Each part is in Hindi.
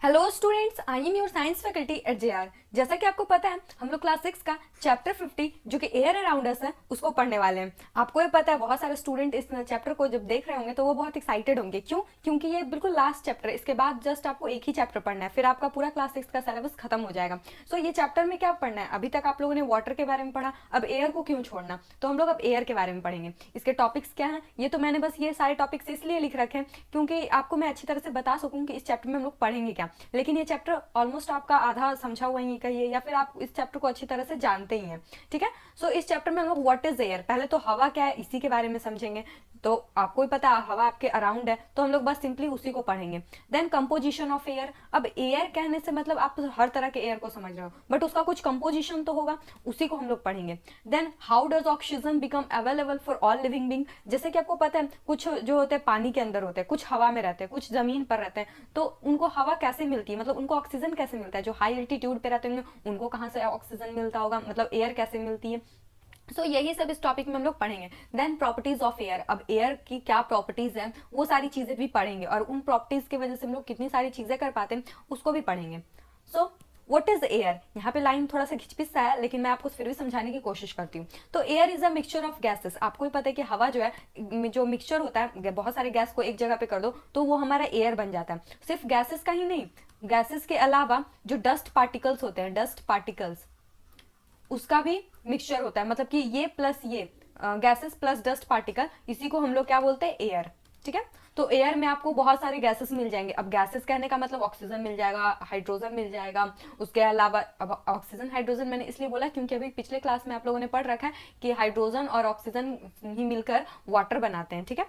Hello students, I am your science faculty at JR. जैसा कि आपको पता है, हम लोग क्लास 6 का चैप्टर 50 जो कि एयर अराउंड अस है उसको पढ़ने वाले हैं। आपको ये पता है, बहुत सारे स्टूडेंट इस चैप्टर को जब देख रहे होंगे तो वो बहुत एक्साइटेड होंगे। क्यों? क्योंकि ये बिल्कुल लास्ट चैप्टर है। इसके बाद जस्ट आपको एक ही चैप्टर पढ़ना है, फिर आपका पूरा क्लास 6 का सिलेबस खत्म हो जाएगा। सो ये चैप्टर में क्या पढ़ना है? अभी तक आप लोगों ने वाटर के बारे में पढ़ा, अब एयर को क्यों छोड़ना? तो हम लोग अब एयर के बारे में पढ़ेंगे। इसके टॉपिक्स क्या हैं, ये तो मैंने बस ये सारे टॉपिक्स इसलिए लिख रखे हैं क्योंकि आपको मैं अच्छी तरह से बता सकूं कि इस चैप्टर में हम लोग पढ़ेंगे क्या। लेकिन ये चैप्टर ऑलमोस्ट आपका आधा समझा हुआ ही कहिए, या फिर आप इस चैप्टर को अच्छी तरह से जानते ही हैं। ठीक है। सो इस चैप्टर में हम लोग व्हाट इज एयर, पहले तो हवा क्या है इसी के बारे में समझेंगे। तो आपको ही पता है हवा आपके अराउंड है, तो हम लोग बस सिंपली उसी को पढ़ेंगे। Then composition of air. अब एयर कहने से मतलब आप हर तरह के एयर को समझ रहे हो, बट उसका कुछ कंपोजिशन तो होगा, उसी को हम लोग पढ़ेंगे। Then how does oxygen become available for all living being. जैसे कि आपको पता है, कुछ जो होते हैं पानी के अंदर होते हैं, कुछ हवा में रहते हैं, कुछ जमीन पर रहते हैं, तो उनको हवा कैसे मिलती है, मतलब उनको ऑक्सीजन कैसे मिलता है। जो हाई एल्टीट्यूड पे रहते होंगे उनको कहाँ से ऑक्सीजन मिलता होगा, मतलब एयर कैसे मिलती है। सो यही सब इस टॉपिक में हम लोग पढ़ेंगे। Then properties of air. अब एयर की क्या प्रॉपर्टीज हैं वो सारी चीजें भी पढ़ेंगे, और उन प्रॉपर्टीज की वजह से हम लोग कितनी सारी चीजें कर पाते हैं उसको भी पढ़ेंगे। So what is air. यहाँ पे लाइन थोड़ा सा खिचपिच सा है, लेकिन मैं आपको फिर भी समझाने की कोशिश करती हूँ। तो air is a mixture of gases. आपको भी पता है कि हवा जो है, जो मिक्सचर होता है, बहुत सारे गैस को एक जगह पे कर दो तो वो हमारा एयर बन जाता है। सिर्फ गैसेस का ही नहीं, गैसेस के अलावा जो डस्ट पार्टिकल्स होते हैं, डस्ट पार्टिकल्स, उसका भी मिक्सचर होता है। मतलब कि ये प्लस ये गैसेस प्लस डस्ट पार्टिकल, इसी को हम लोग क्या बोलते हैं? एयर। ठीक है। तो एयर में आपको बहुत सारे गैसेस मिल जाएंगे। अब गैसेस कहने का मतलब ऑक्सीजन मिल जाएगा, हाइड्रोजन मिल जाएगा, उसके अलावा अब ऑक्सीजन हाइड्रोजन मैंने इसलिए बोला क्योंकि अभी पिछले क्लास में आप लोगों ने पढ़ रखा है कि हाइड्रोजन और ऑक्सीजन ही मिलकर वाटर बनाते हैं। ठीक है।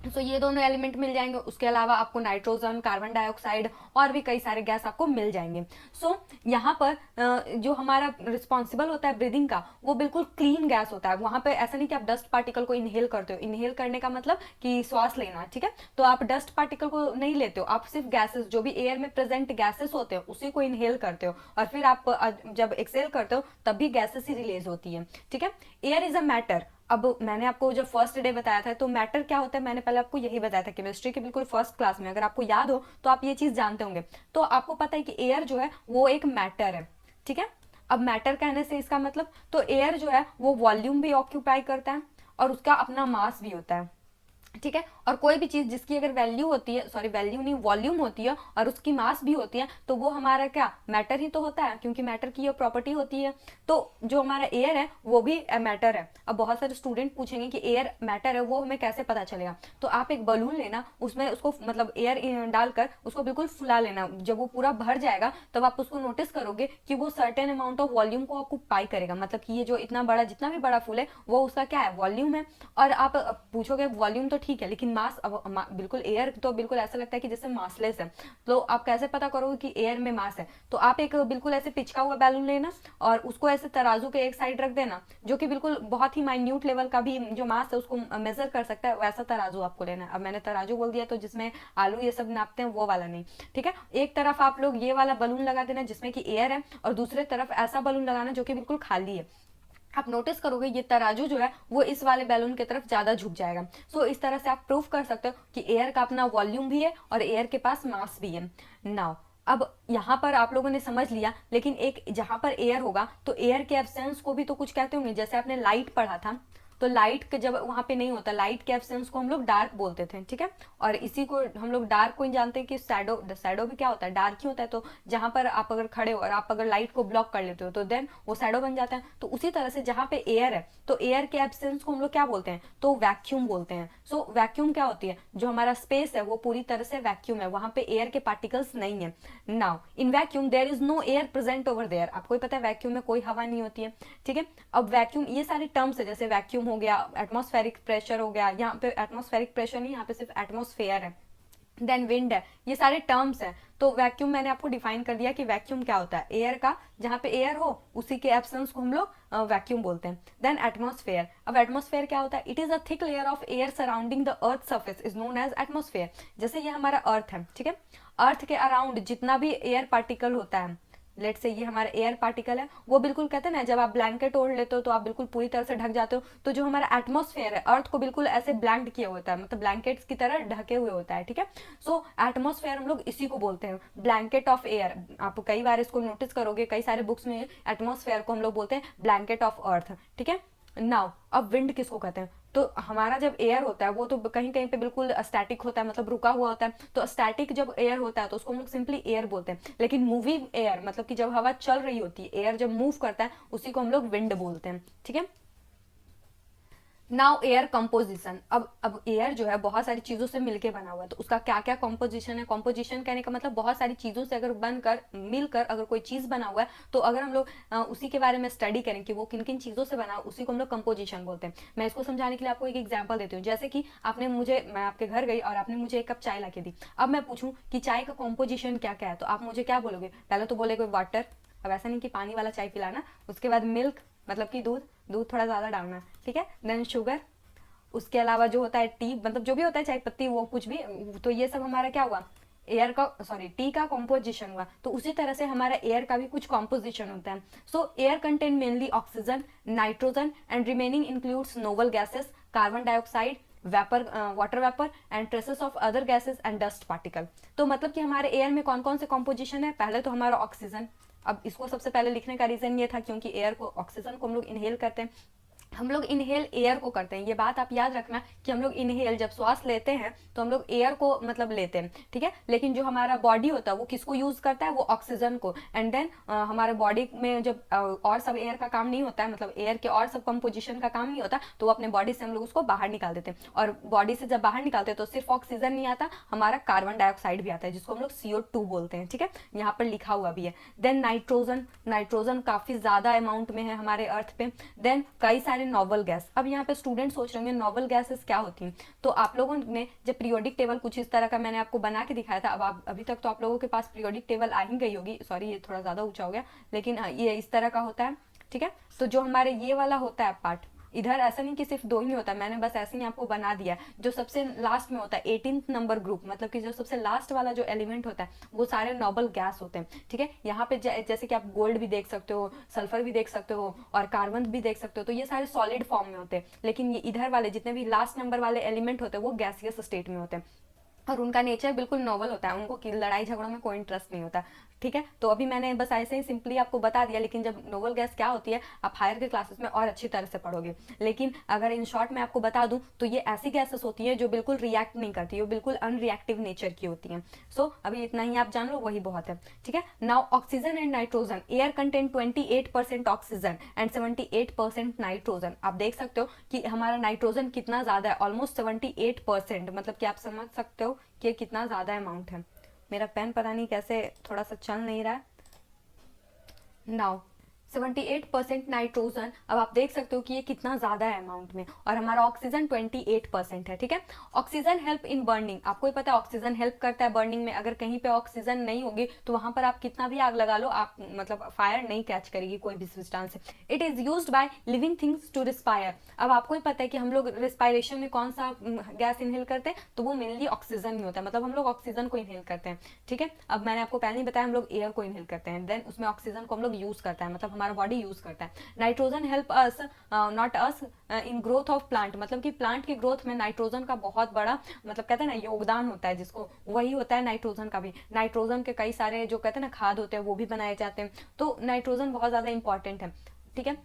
तो ये दोनों एलिमेंट मिल जाएंगे। उसके अलावा आपको नाइट्रोजन, कार्बन डाइऑक्साइड और भी कई सारे गैस आपको मिल जाएंगे। सो यहाँ पर जो हमारा रिस्पॉन्सिबल होता है ब्रीदिंग का, वो बिल्कुल क्लीन गैस होता है। वहां पे ऐसा नहीं कि आप डस्ट पार्टिकल को इनहेल करते हो। इनहेल करने का मतलब कि श्वास लेना। ठीक है। तो आप डस्ट पार्टिकल को नहीं लेते हो, आप सिर्फ गैसेस, जो भी एयर में प्रेजेंट गैसेस होते हैं उसी को इनहेल करते हो, और फिर आप जब एक्सेल करते हो तब भी गैसेस ही रिलीज होती है। ठीक है। Air is a matter. अब मैंने आपको जब फर्स्ट डे बताया था तो मैटर क्या होता है मैंने पहले आपको यही बताया था केमिस्ट्री के बिल्कुल फर्स्ट क्लास में। अगर आपको याद हो तो आप ये चीज जानते होंगे। तो आपको पता है कि एयर जो है वो एक मैटर है। ठीक है। अब मैटर कहने से इसका मतलब, तो एयर जो है वो वॉल्यूम भी ऑक्यूपाई करता है और उसका अपना मास भी होता है। ठीक है। और कोई भी चीज जिसकी अगर वैल्यू होती है, सॉरी वैल्यू नहीं, वॉल्यूम होती है और उसकी मास भी होती है, तो वो हमारा क्या मैटर ही तो होता है, क्योंकि मैटर की ये प्रॉपर्टी होती है। तो जो हमारा एयर है वो भी मैटर है। अब बहुत सारे स्टूडेंट पूछेंगे कि एयर मैटर है, वो हमें कैसे पता चलेगा। तो आप एक बलून लेना, उसमें उसको मतलब एयर डालकर उसको बिल्कुल फुला लेना। जब वो पूरा भर जाएगा तब आप उसको नोटिस करोगे कि वो सर्टेन अमाउंट ऑफ वॉल्यूम को ऑक्यूपाई करेगा। मतलब कि ये जो इतना बड़ा, जितना भी बड़ा फूल है वो उसका क्या है? वॉल्यूम है। और आप पूछोगे वॉल्यूम तो ठीक है, लेकिन मास, अब बिल्कुल एयर तो बिल्कुल ऐसा लगता है कि जैसे मासलेस है, तो आप कैसे पता करोगे कि एयर में मास है? तो आप एक बिल्कुल ऐसे पिचका हुआ बैलून लेना और उसको ऐसे तराजू के एक साइड रख देना, जो कि बिल्कुल बहुत ही माइन्यूट लेवल का भी जो मास है उसको मेजर कर सकता है, वैसा तराजू आपको लेना है। अब मैंने तराजू बोल दिया तो जिसमें आलू ये सब नापते हैं वो वाला नहीं। ठीक है। एक तरफ आप लोग ये वाला बलून लगा देना जिसमें कि एयर है, और दूसरे तरफ ऐसा बलून लगाना जो कि बिल्कुल खाली है। आप नोटिस करोगे ये तराजू जो है वो इस वाले बैलून की तरफ ज्यादा झुक जाएगा। सो इस तरह से आप प्रूव कर सकते हो कि एयर का अपना वॉल्यूम भी है और एयर के पास मास भी है। नाउ अब यहाँ पर आप लोगों ने समझ लिया, लेकिन एक जहां पर एयर होगा तो एयर के एब्सेंस को भी तो कुछ कहते होंगे। जैसे आपने लाइट पढ़ा था, तो लाइट के जब वहां पे नहीं होता, लाइट के एब्सेंस को हम लोग डार्क बोलते थे। ठीक है। और इसी को हम लोग डार्क को ही जानते हैं कि शैडो, शैडो भी क्या होता है? डार्क ही होता है। तो जहां पर आप अगर खड़े हो और आप अगर लाइट को ब्लॉक कर लेते हो तो देन वो शैडो बन जाता है। तो उसी तरह से जहां पे एयर है तो एयर के एब्सेंस को हम लोग क्या बोलते हैं? तो वैक्यूम बोलते हैं। सो वैक्यूम क्या होती है? जो हमारा स्पेस है वो पूरी तरह से वैक्यूम है, वहां पे एयर के पार्टिकल्स नहीं है। Now in vacuum there is no air present over there. आपको ही पता है वैक्यूम में कोई हवा नहीं होती है। ठीक है। अब वैक्यूम, ये सारे टर्म्स है, जैसे वैक्यूम हो गया, एटमॉस्फेरिक प्रेशर हो गया, यहाँ पे एटमॉस्फेरिक प्रेशर नहीं, यहाँ पे सिर्फ एटमॉस्फेयर है। देन विंड है, ये सारे टर्म्स हैं। तो वैक्यूम मैंने आपको डिफाइन कर दिया कि वैक्यूम क्या होता है। एयर का, जहां पे एयर हो उसी के एब्सेंस को हम लोग वैक्यूम बोलते हैं। Then atmosphere. अब एटमॉस्फेयर क्या होता है? It is a thick layer of air surrounding the earth surface is known as atmosphere. जैसे ये हमारा अर्थ है। ठीक है। अर्थ के अराउंड जितना भी एयर पार्टिकल होता है, लेट से ये हमारा एयर पार्टिकल है, वो बिल्कुल कहते हैं ना जब आप ब्लैंकेट ओढ़ लेते हो तो आप बिल्कुल पूरी तरह से ढक जाते हो, तो जो हमारा एटमॉस्फेयर है अर्थ को बिल्कुल ऐसे ब्लैंक किया होता है, मतलब ब्लैंकेट्स की तरह ढके हुए होता है, ठीक है। सो एटमॉस्फेयर हम लोग इसी को बोलते हैं, ब्लैंकेट ऑफ एयर। आप कई बार इसको नोटिस करोगे, कई सारे बुक्स में एटमॉस्फेयर को हम लोग बोलते हैं ब्लैंकेट ऑफ अर्थ, ठीक है। नाउ अब विंड किसको कहते हैं, तो हमारा जब एयर होता है वो तो कहीं कहीं पे बिल्कुल स्टैटिक होता है, मतलब रुका हुआ होता है, तो स्टैटिक जब एयर होता है तो उसको हम लोग सिंपली एयर बोलते हैं। लेकिन मूविंग एयर मतलब कि जब हवा चल रही होती है, एयर जब मूव करता है उसी को हम लोग विंड बोलते हैं, ठीक है। नाउ एयर कंपोजिशन, अब एयर जो है बहुत सारी चीजों से मिलके बना हुआ है, तो उसका क्या क्या कंपोजिशन है। कंपोजिशन कहने का मतलब बहुत सारी चीजों से अगर बनकर मिलकर अगर कोई चीज बना हुआ है, तो अगर हम लोग उसी के बारे में स्टडी करें कि वो किन किन चीजों से बना, उसी को हम लोग कंपोजिशन बोलते हैं। मैं इसको समझाने के लिए आपको एक एग्जाम्पल देती हूँ। जैसे कि मैं आपके घर गई और आपने मुझे एक कप चाय ला के दी, अब मैं पूछूं कि चाय का कॉम्पोजिशन क्या क्या है, तो आप मुझे क्या बोलोगे, पहले तो बोलेगे वाटर, अब ऐसा नहीं कि पानी वाला चाय पिलाना, उसके बाद मिल्क मतलब कि दूध, दूध थोड़ा ज़्यादा डालना, ठीक है, देन शुगर, उसके अलावा जो होता है टी, मतलब जो भी होता है चाय पत्ती वो कुछ भी, तो ये सब हमारा क्या हुआ, एयर का सॉरी टी का कॉम्पोजिशन हुआ। तो उसी तरह से हमारा एयर का भी कुछ कॉम्पोजिशन होता है। सो air contain mainly oxygen, nitrogen and remaining includes noble gases, carbon dioxide, vapour, water vapour and traces of other gases and dust particle. तो मतलब कि हमारे एयर में कौन कौन से कॉम्पोजिशन है, पहले तो हमारा ऑक्सीजन। अब इसको सबसे पहले लिखने का रीजन ये था क्योंकि एयर को, ऑक्सीजन को हम लोग इनहेल करते हैं, हम लोग इनहेल एयर को करते हैं। ये बात आप याद रखना कि हम लोग इनहेल जब श्वास लेते हैं तो हम लोग एयर को मतलब लेते हैं, ठीक है। लेकिन जो हमारा बॉडी होता है वो किसको यूज करता है, वो ऑक्सीजन को। एंड देन हमारे बॉडी में जब और सब एयर का काम नहीं होता है, मतलब एयर के और सब कंपोजिशन का काम नहीं होता, तो वो अपने बॉडी से हम लोग उसको बाहर निकाल देते हैं। और बॉडी से जब बाहर निकालते हैं तो सिर्फ ऑक्सीजन नहीं आता, हमारा कार्बन डाइऑक्साइड भी आता है जिसको हम लोग CO2 बोलते हैं, ठीक है, यहाँ पर लिखा हुआ भी है। देन नाइट्रोजन, नाइट्रोजन काफी ज्यादा अमाउंट में है हमारे अर्थ पे। देन कई सारे नोबल गैस। अब यहाँ पे स्टूडेंट सोच रहे होंगे नोबल गैसेस क्या होती हैं, तो आप लोगों ने जब पीरियोडिक टेबल कुछ इस तरह का मैंने आपको बना के दिखाया था, अब आप अभी तक तो आप लोगों के पास पीरियोडिक टेबल आ ही गई होगी, सॉरी ये थोड़ा ज्यादा ऊंचा हो गया, लेकिन ये इस तरह का होता है, ठीक है। तो जो हमारे ये वाला होता है पार्ट, इधर ऐसा नहीं कि सिर्फ दो ही होता है, मैंने बस ऐसे ही आपको बना दिया है। जो सबसे लास्ट में होता है 18th नंबर ग्रुप, मतलब कि जो सबसे लास्ट वाला जो एलिमेंट होता है वो सारे नोबल गैस होते हैं, ठीक है। यहाँ पे जैसे कि आप गोल्ड भी देख सकते हो, सल्फर भी देख सकते हो और कार्बन भी देख सकते हो, तो ये सारे सॉलिड फॉर्म में होते हैं। लेकिन ये इधर वाले जितने भी लास्ट नंबर वाले एलिमेंट होते हैं वो गैसियस स्टेट में होते हैं और उनका नेचर बिल्कुल नॉवल होता है, उनको लड़ाई झगड़ों में कोई इंटरेस्ट नहीं होता, ठीक है। तो अभी मैंने बस ऐसे ही सिंपली आपको बता दिया, लेकिन जब नोबल गैस क्या होती है आप हायर के क्लासेस में और अच्छी तरह से पढ़ोगे। लेकिन अगर इन शॉर्ट में आपको बता दूं तो ये ऐसी गैसेस होती है जो बिल्कुल रिएक्ट नहीं करती, वो बिल्कुल अनरिएक्टिव नेचर की होती हैं। सो अभी इतना ही आप जान लो, वही बहुत है, ठीक है। Now oxygen and nitrogen, air contain 28% oxygen and 78% nitrogen. आप देख सकते हो कि हमारा नाइट्रोजन कितना ज्यादा है, ऑलमोस्ट 78%, मतलब कि आप समझ सकते हो कि कितना ज्यादा अमाउंट है। मेरा पेन पता नहीं कैसे थोड़ा सा चल नहीं रहा है। नाउ 78% नाइट्रोजन, अब आप देख सकते हो कि ये कितना ज्यादा है अमाउंट में, और हमारा ऑक्सीजन 28% है, ठीक है। ऑक्सीजन हेल्प इन बर्निंग, आपको ही पता है ऑक्सीजन हेल्प करता है बर्निंग में। अगर कहीं पे ऑक्सीजन नहीं होगी तो वहां पर आप कितना भी आग लगा लो, आप मतलब फायर नहीं कैच करेगी कोई भी substance. It is used by living things to respire, अब आपको ही पता है कि हम लोग रिस्पायरेशन में कौन सा गैस इनहेल करते हैं, तो वो मेनली ऑक्सीजन ही होता है, मतलब हम लोग ऑक्सीजन को इनहेल करते हैं, ठीक है। अब मैंने आपको पहले ही बताया हम लोग एयर को इनहेल करते हैं, देन उसमें ऑक्सीजन को हम लोग यूज करते हैं, मतलब हमारा बॉडी यूज करता है। Nitrogen help us not us in growth of plant, मतलब कि प्लांट की ग्रोथ में नाइट्रोजन का बहुत बड़ा मतलब कहते हैं ना योगदान होता है, जिसको वही होता है नाइट्रोजन का भी। नाइट्रोजन के कई सारे जो कहते हैं ना खाद होते हैं वो भी बनाए जाते हैं, तो नाइट्रोजन बहुत ज्यादा इंपॉर्टेंट है, ठीक है।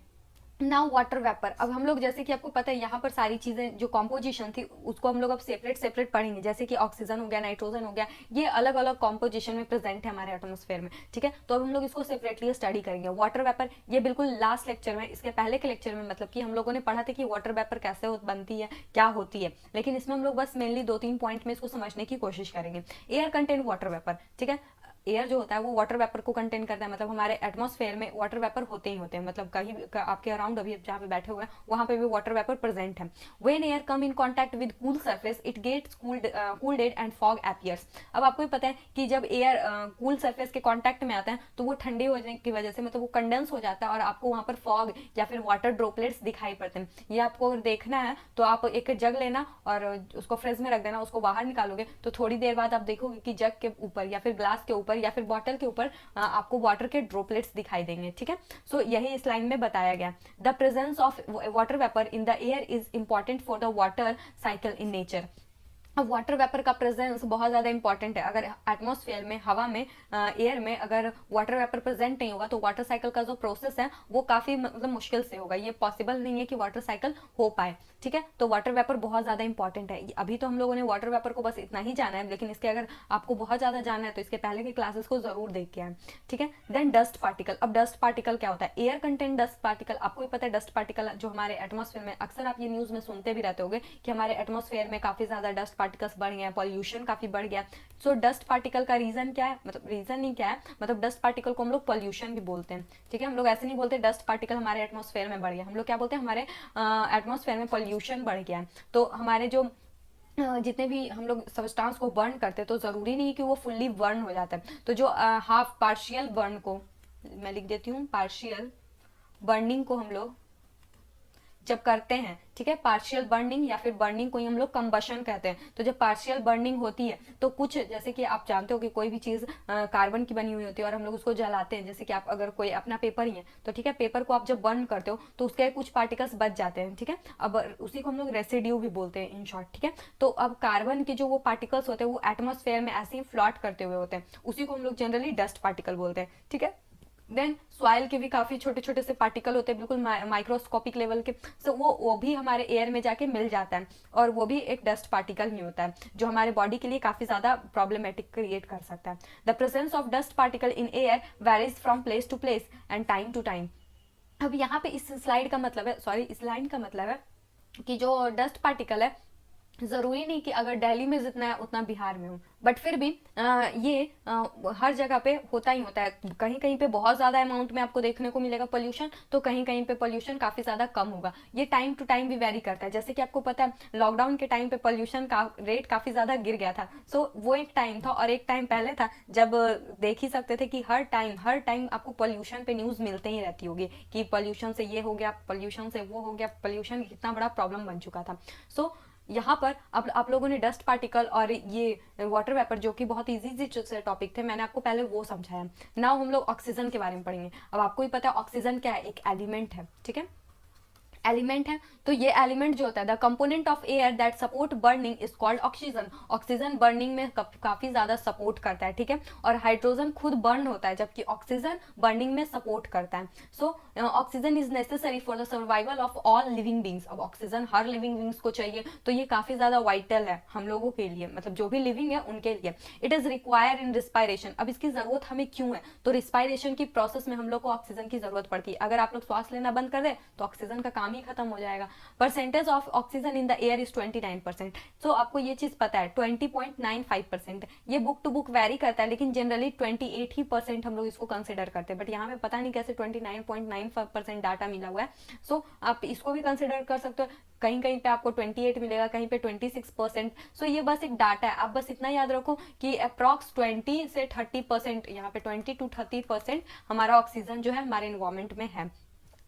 नाउ वाटर वेपर, अब हम लोग जैसे कि आपको पता है यहाँ पर सारी चीजें जो कॉम्पोजिशन थी उसको हम लोग अब सेपरेट सेपरेट पढ़ेंगे, जैसे कि ऑक्सीजन हो गया, नाइट्रोजन हो गया, ये अलग अलग कॉम्पोजिशन में प्रेजेंट है हमारे एटमॉस्फेयर में, ठीक है। तो अब हम लोग इसको सेपरेटली स्टडी करेंगे। वाटर वेपर ये बिल्कुल लास्ट लेक्चर में, इसके पहले के लेक्चर में मतलब कि हम लोगों ने पढ़ा था कि वाटर वेपर कैसे बनती है, क्या होती है, लेकिन इसमें हम लोग बस मेनली 2-3 पॉइंट में इसको समझने की कोशिश करेंगे। एयर कंटेन वाटर वेपर, ठीक है। एयर जो होता है वो वाटर वेपर को कंटेन करता है, मतलब हमारे एटमॉस्फेयर में वाटर वेपर होते ही होते हैं, मतलब कहीं आपके अराउंड अभी जहाँ पे बैठे हुए हैं वहां पे भी वाटर वेपर प्रेजेंट है। When air come in contact with cool surface it gets cooled and fog appears, अब आपको पता है कि जब एयर कूल सरफेस के कांटेक्ट में आता है तो वो ठंडे होने की वजह से मतलब वो कंडेंस हो जाता है और आपको वहां पर फॉग या फिर वाटर ड्रॉपलेट्स दिखाई पड़ते हैं। ये आपको अगर देखना है तो आप एक जग लेना और उसको फ्रिज में रख देना, उसको बाहर निकालोगे तो थोड़ी देर बाद आप देखोगे कि जग के ऊपर या फिर ग्लास के ऊपर ऊपर या फिर बॉटल के ऊपर आपको वाटर के ड्रॉपलेट्स दिखाई देंगे, ठीक है। सो यही इस लाइन में बताया गया। The presence of water vapour in the air is important for the water cycle in nature. अब वाटर वेपर का प्रेजेंस बहुत ज़्यादा इंपॉर्टेंट है। अगर एटमॉस्फेयर में, हवा में, एयर में अगर वाटर वेपर प्रेजेंट नहीं होगा तो वाटर साइकिल का जो प्रोसेस है वो काफ़ी मतलब मुश्किल से होगा, ये पॉसिबल नहीं है कि वाटर साइकिल हो पाए, ठीक है। तो वाटर वेपर बहुत ज़्यादा इंपॉर्टेंट है। अभी तो हम लोगों ने वाटर वेपर को बस इतना ही जाना है, लेकिन इसके अगर आपको बहुत ज़्यादा जाना है तो इसके पहले की क्लासेस को जरूर देख के आए, ठीक है। Then dust particle. अब डस्ट पार्टिकल क्या होता है? Air content dust particle. आपको भी पता है डस्ट पार्टिकल जो हमारे एटमॉस्फेयर में, अक्सर आप ये न्यूज़ में सुनते भी रहते होंगे कि हमारे एटमॉस्फेयर में काफ़ी ज़्यादा डस्ट पार्टिकल्स बढ़ गए हैं, पॉल्यूशन काफी बढ़ गया। सो डस्ट पार्टिकल का रीजन क्या है, मतलब रीजन नहीं क्या है, मतलब डस्ट पार्टिकल को हम लोग पॉल्यूशन भी बोलते हैं, ठीक है। हम लोग ऐसे नहीं बोलते डस्ट पार्टिकल हमारे एटमॉस्फेयर में बढ़ गया, हम लोग क्या बोलते हैं, हमारे एटमॉस्फेयर में पॉल्यूशन बढ़ गया है। तो हमारे जो जितने भी हम लोग सब्सटेंस को बर्न करते हैं तो जरूरी नहीं कि वो फुल्ली बर्न हो जाता है। तो जो हाफ पार्शियल बर्न को मैं लिख देती हूँ, पार्शियल बर्निंग को हम लोग जब करते हैं, ठीक है, पार्शियल बर्निंग या फिर बर्निंग को ही हम लोग कंबशन कहते हैं। तो जब पार्शियल बर्निंग होती है तो कुछ, जैसे कि आप जानते हो कि कोई भी चीज कार्बन की बनी हुई होती है और हम लोग उसको जलाते हैं, जैसे कि आप अगर कोई अपना पेपर ही है तो ठीक है, पेपर को आप जब बर्न करते हो तो उसके कुछ पार्टिकल्स बच जाते हैं, ठीक है। अब उसी को हम लोग रेसिड्यू भी बोलते हैं इन शॉर्ट, ठीक है। तो अब कार्बन के जो वो पार्टिकल्स होते हैं वो एटमॉस्फेयर में ऐसे ही फ्लॉट करते हुए होते हैं, उसी को हम लोग जनरली डस्ट पार्टिकल बोलते हैं, ठीक है। देन सॉइल के भी काफी छोटे छोटे से पार्टिकल होते हैं, बिल्कुल माइक्रोस्कोपिक लेवल के। सो वो भी हमारे एयर में जाके मिल जाता है और वो भी एक डस्ट पार्टिकल ही होता है जो हमारे बॉडी के लिए काफी ज्यादा प्रॉब्लमेटिक क्रिएट कर सकता है। The presence of dust particle in air varies from place to place and time to time. अब यहाँ पे इस स्लाइड का मतलब है, सॉरी इस लाइन का मतलब है कि जो डस्ट पार्टिकल है जरूरी नहीं कि अगर दिल्ली में जितना है उतना बिहार में हो, बट फिर भी ये हर जगह पे होता ही होता है। कहीं कहीं पे बहुत ज़्यादा अमाउंट में आपको देखने को मिलेगा पोल्यूशन, तो कहीं कहीं पे पोल्यूशन काफ़ी ज़्यादा कम होगा। ये टाइम टू टाइम भी वेरी करता है। जैसे कि आपको पता है लॉकडाउन के टाइम पे पोल्यूशन का रेट काफ़ी ज़्यादा गिर गया था। सो वो एक टाइम था और एक टाइम पहले था जब देख ही सकते थे कि हर टाइम आपको पोल्यूशन पे न्यूज़ मिलते ही रहती होगी कि पोल्यूशन से ये हो गया, पोल्यूशन से वो हो गया, पोल्यूशन कितना बड़ा प्रॉब्लम बन चुका था। सो यहाँ पर अब आप लोगों ने डस्ट पार्टिकल और ये वाटर वेपर जो कि बहुत इजी से टॉपिक थे, मैंने आपको पहले वो समझाया। नाउ हम लोग ऑक्सीजन के बारे में पढ़ेंगे। अब आपको ही पता है ऑक्सीजन क्या है, एक एलिमेंट है, ठीक है, एलिमेंट है। तो ये एलिमेंट जो होता है the component of air that support burning is called oxygen. Oxygen burning में काफी ज्यादा सपोर्ट करता है, ठीक है। और हाइड्रोजन खुद बर्न होता है जबकि ऑक्सीजन बर्निंग में सपोर्ट करता है। So oxygen is necessary for the survival of all living beings. अब ऑक्सीजन हर लिविंग बींग्स को चाहिए, तो ये काफी ज्यादा वाइटल है हम लोगों के लिए, मतलब जो भी लिविंग है उनके लिए। It is require in respiration. अब इसकी जरूरत हमें क्यों है, तो रिस्पायरेशन की प्रोसेस में हम लोग को ऑक्सीजन की जरूरत पड़ती है। अगर आप लोग सांस लेना बंद कर दे तो ऑक्सीजन का काम ही खत्म हो जाएगा। Percentage of oxygen in the air is 29%। सो आपको ये चीज पता है 20.95%। ये बुक टू बुक वेरी करता है, लेकिन जनरली 28% हम लोग इसको कंसिडर करते हैं, बट यहाँ पे पता नहीं कैसे 29.95% डाटा मिला हुआ है। सो आप इसको भी कंसिडर कर सकते हो। कहीं कहीं पे आपको 28 मिलेगा, कहीं पे 26%। सो ये बस एक डाटा है, आप बस इतना याद रखो कि अप्रॉक्स 20 से 30%, यहाँ पे 20 to 30% हमारा ऑक्सीजन जो है हमारे एनवायरमेंट में है।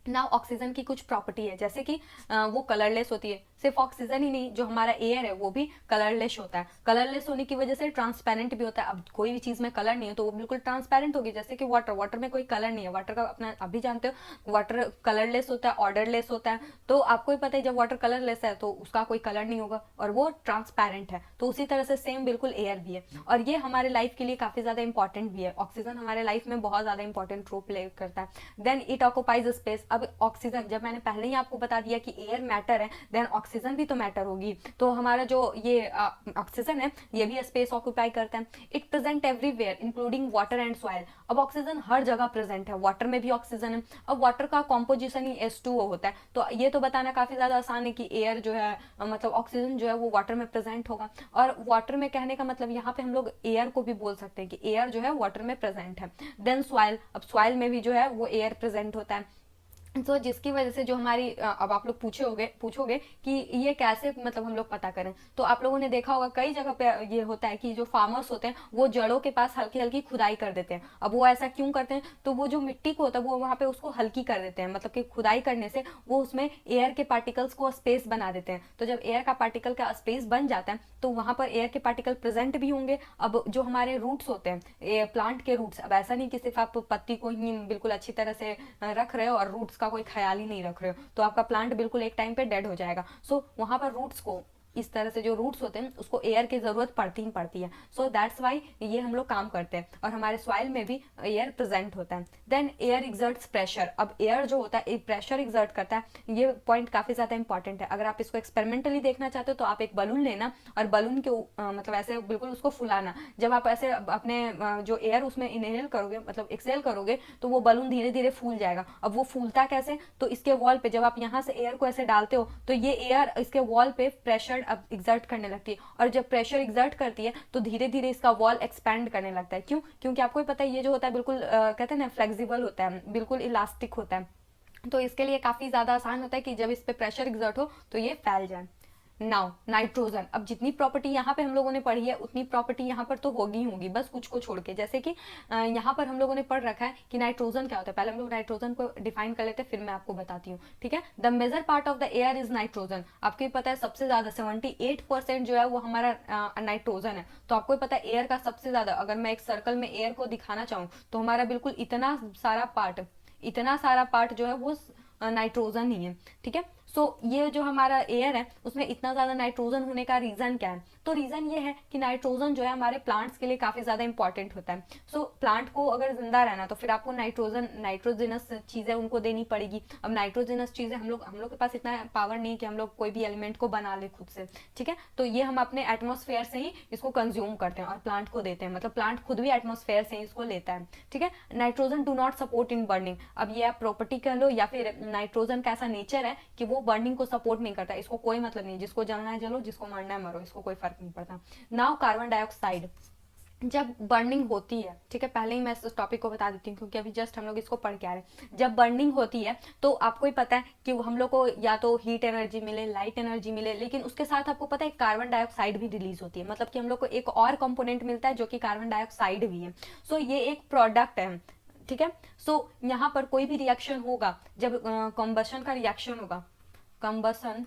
नाउ ऑक्सीजन की कुछ प्रॉपर्टी है, जैसे कि वो कलरलेस होती है। सिर्फ ऑक्सीजन ही नहीं, जो हमारा एयर है वो भी कलरलेस होता है। कलरलेस होने की वजह से ट्रांसपेरेंट भी होता है। अब कोई भी चीज में कलर नहीं है तो वो बिल्कुल ट्रांसपेरेंट होगी, जैसे कि वाटर में कोई कलर नहीं है। वाटर का अपना अभी जानते हो वाटर कलरलेस होता है, ऑर्डरलेस होता है। तो आपको ही पता है जब वाटर कलरलेस है तो उसका कोई कलर नहीं होगा और वो ट्रांसपेरेंट है। तो उसी तरह से सेम बिल्कुल एयर भी है, और ये हमारे लाइफ के लिए काफी ज्यादा इंपॉर्टेंट भी है। ऑक्सीजन हमारे लाइफ में बहुत ज्यादा इंपॉर्टेंट रोल प्ले करता है। Then it occupies space. अब ऑक्सीजन, जब मैंने पहले ही आपको बता दिया कि एयर मैटर है, देन ऑक्सीजन भी तो मैटर होगी। तो हमारा जो ये ऑक्सीजन है ये भी स्पेस ऑक्यूपाई करता है। It present everywhere including water and soil. अब ऑक्सीजन हर जगह प्रेजेंट है, वाटर में भी ऑक्सीजन है। अब वाटर का कॉम्पोजिशन ही H2O होता है, तो ये तो बताना काफी ज्यादा आसान है कि एयर जो है मतलब ऑक्सीजन जो है वो वाटर में प्रेजेंट होगा। और वाटर में कहने का मतलब यहाँ पे हम लोग एयर को भी बोल सकते हैं कि एयर जो है वाटर में प्रेजेंट है। देन सॉइल, अब सॉइल में भी जो है वो एयर प्रेजेंट होता है। तो जिसकी वजह से जो हमारी अब आप लोग पूछोगे कि ये कैसे मतलब हम लोग पता करें, तो आप लोगों ने देखा होगा कई जगह पे ये होता है कि जो फार्मर्स होते हैं वो जड़ों के पास हल्की हल्की खुदाई कर देते हैं। अब वो ऐसा क्यों करते हैं, तो वो जो मिट्टी को होता है वो वहाँ पे उसको हल्की कर देते हैं, मतलब कि खुदाई करने से वो उसमें एयर के पार्टिकल्स को स्पेस बना देते हैं। तो जब एयर का पार्टिकल का स्पेस बन जाता है तो वहाँ पर एयर के पार्टिकल प्रेजेंट भी होंगे। अब जो हमारे रूट्स होते हैं प्लांट के रूट्स, अब ऐसा नहीं कि सिर्फ आप पत्ती को ही बिल्कुल अच्छी तरह से रख रहे हो और रूट्स का कोई ख्याल ही नहीं रख रहे हो, तो आपका प्लांट बिल्कुल एक टाइम पे डेड हो जाएगा। सो वहां पर रूट्स को इस तरह से जो रूट्स होते हैं उसको एयर की जरूरत पड़ती ही पड़ती है। सो दैट्स वाई ये हम लोग काम करते हैं और हमारे सॉइल में भी एयर प्रेजेंट होता है। Then air exerts pressure. अब एयर जो होता है प्रेशर एग्जर्ट करता है। ये पॉइंट काफी ज्यादा इंपॉर्टेंट है। अगर आप इसको एक्सपेरिमेंटली देखना चाहते हो तो आप एक बलून लेना और बलून के मतलब ऐसे बिल्कुल उसको फुलाना। जब आप ऐसे अपने जो एयर उसमें इनहेल करोगे मतलब एक्सेल करोगे तो वो बलून धीरे धीरे फूल जाएगा। अब वो फूलता कैसे, तो इसके वॉल पे जब आप यहाँ से एयर को ऐसे डालते हो तो ये एयर इसके वॉल पे प्रेशर अब एग्जर्ट करने लगती है, और जब प्रेशर एग्जर्ट करती है तो धीरे धीरे इसका वॉल एक्सपैंड करने लगता है। क्यों? क्योंकि आपको पता है ये जो होता है बिल्कुल कहते हैं ना फ्लेक्सिबल होता है, बिल्कुल इलास्टिक होता है। तो इसके लिए काफी ज्यादा आसान होता है कि जब इस पे प्रेशर एग्जर्ट हो तो ये फैल जाए। Now nitrogen. अब जितनी प्रॉपर्टी यहाँ पे हम लोगों ने पढ़ी है उतनी प्रॉपर्टी यहाँ पर तो होगी ही होगी, बस कुछ को छोड़ के। जैसे कि यहाँ पर हम लोगों ने पढ़ रखा है कि नाइट्रोजन क्या होता है। पहले हम लोग नाइट्रोजन को डिफाइन कर लेते हैं, फिर मैं आपको बताती हूँ, ठीक है। The major part of the air is nitrogen. आपको पता है सबसे ज्यादा 78% जो है वो हमारा नाइट्रोजन है। तो आपको पता है एयर का सबसे ज्यादा, अगर मैं एक सर्कल में एयर को दिखाना चाहूँ तो हमारा बिल्कुल इतना सारा पार्ट जो है वो नाइट्रोजन ही है, ठीक है। सो ये जो हमारा एयर है उसमें इतना ज्यादा नाइट्रोजन होने का रीजन क्या है, तो रीजन ये है कि नाइट्रोजन जो है हमारे प्लांट्स के लिए काफी ज्यादा इंपॉर्टेंट होता है। सो प्लांट को अगर जिंदा रहना तो फिर आपको नाइट्रोजनस चीजें उनको देनी पड़ेगी। अब नाइट्रोजनस चीजें हम लोग के पास इतना पावर नहीं है कि हम लोग कोई भी एलिमेंट को बना ले खुद से, ठीक है। तो ये हम अपने एटमोस्फेयर से ही इसको कंज्यूम करते हैं और प्लांट को देते हैं, मतलब प्लांट खुद भी एटमोस्फेयर से ही इसको लेता है, ठीक है। Nitrogen do not support in burning. अब ये आप प्रॉपर्टी कह लो या फिर नाइट्रोजन का ऐसा नेचर है कि वो बर्निंग को सपोर्ट नहीं करता। इसको कोई मतलब नहीं, जिसको जलना है जलो, जिसको मरना है मरो, इसको कोई फर्क नहीं पड़ता। Now carbon dioxide. जब बर्निंग होती है, ठीक है, पहले ही मैं इस टॉपिक को बता देती हूँ क्योंकि अभी जस्ट हम लोग इसको पढ़ के आ रहे हैं। जब बर्निंग होती है तो आपको ही पता है कि हम लोग को या तो हीट एनर्जी मिले, लाइट एनर्जी मिले, लेकिन उसके साथ आपको पता है कार्बन डाइऑक्साइड भी रिलीज होती है, मतलब कि हम लोग को एक और कंपोनेंट मिलता है जो कि कार्बन डाइऑक्साइड भी है। सो ये एक प्रोडक्ट है, ठीक है। सो यहाँ पर कोई भी रिएक्शन होगा, जब कंबशन का रिएक्शन होगा, कंबशन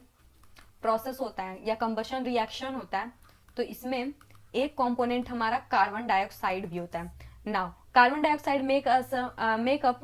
प्रोसेस होता है या कंबशन रिएक्शन होता है, तो इसमें एक कंपोनेंट हमारा कार्बन डाइऑक्साइड भी होता है। Now carbon dioxide make up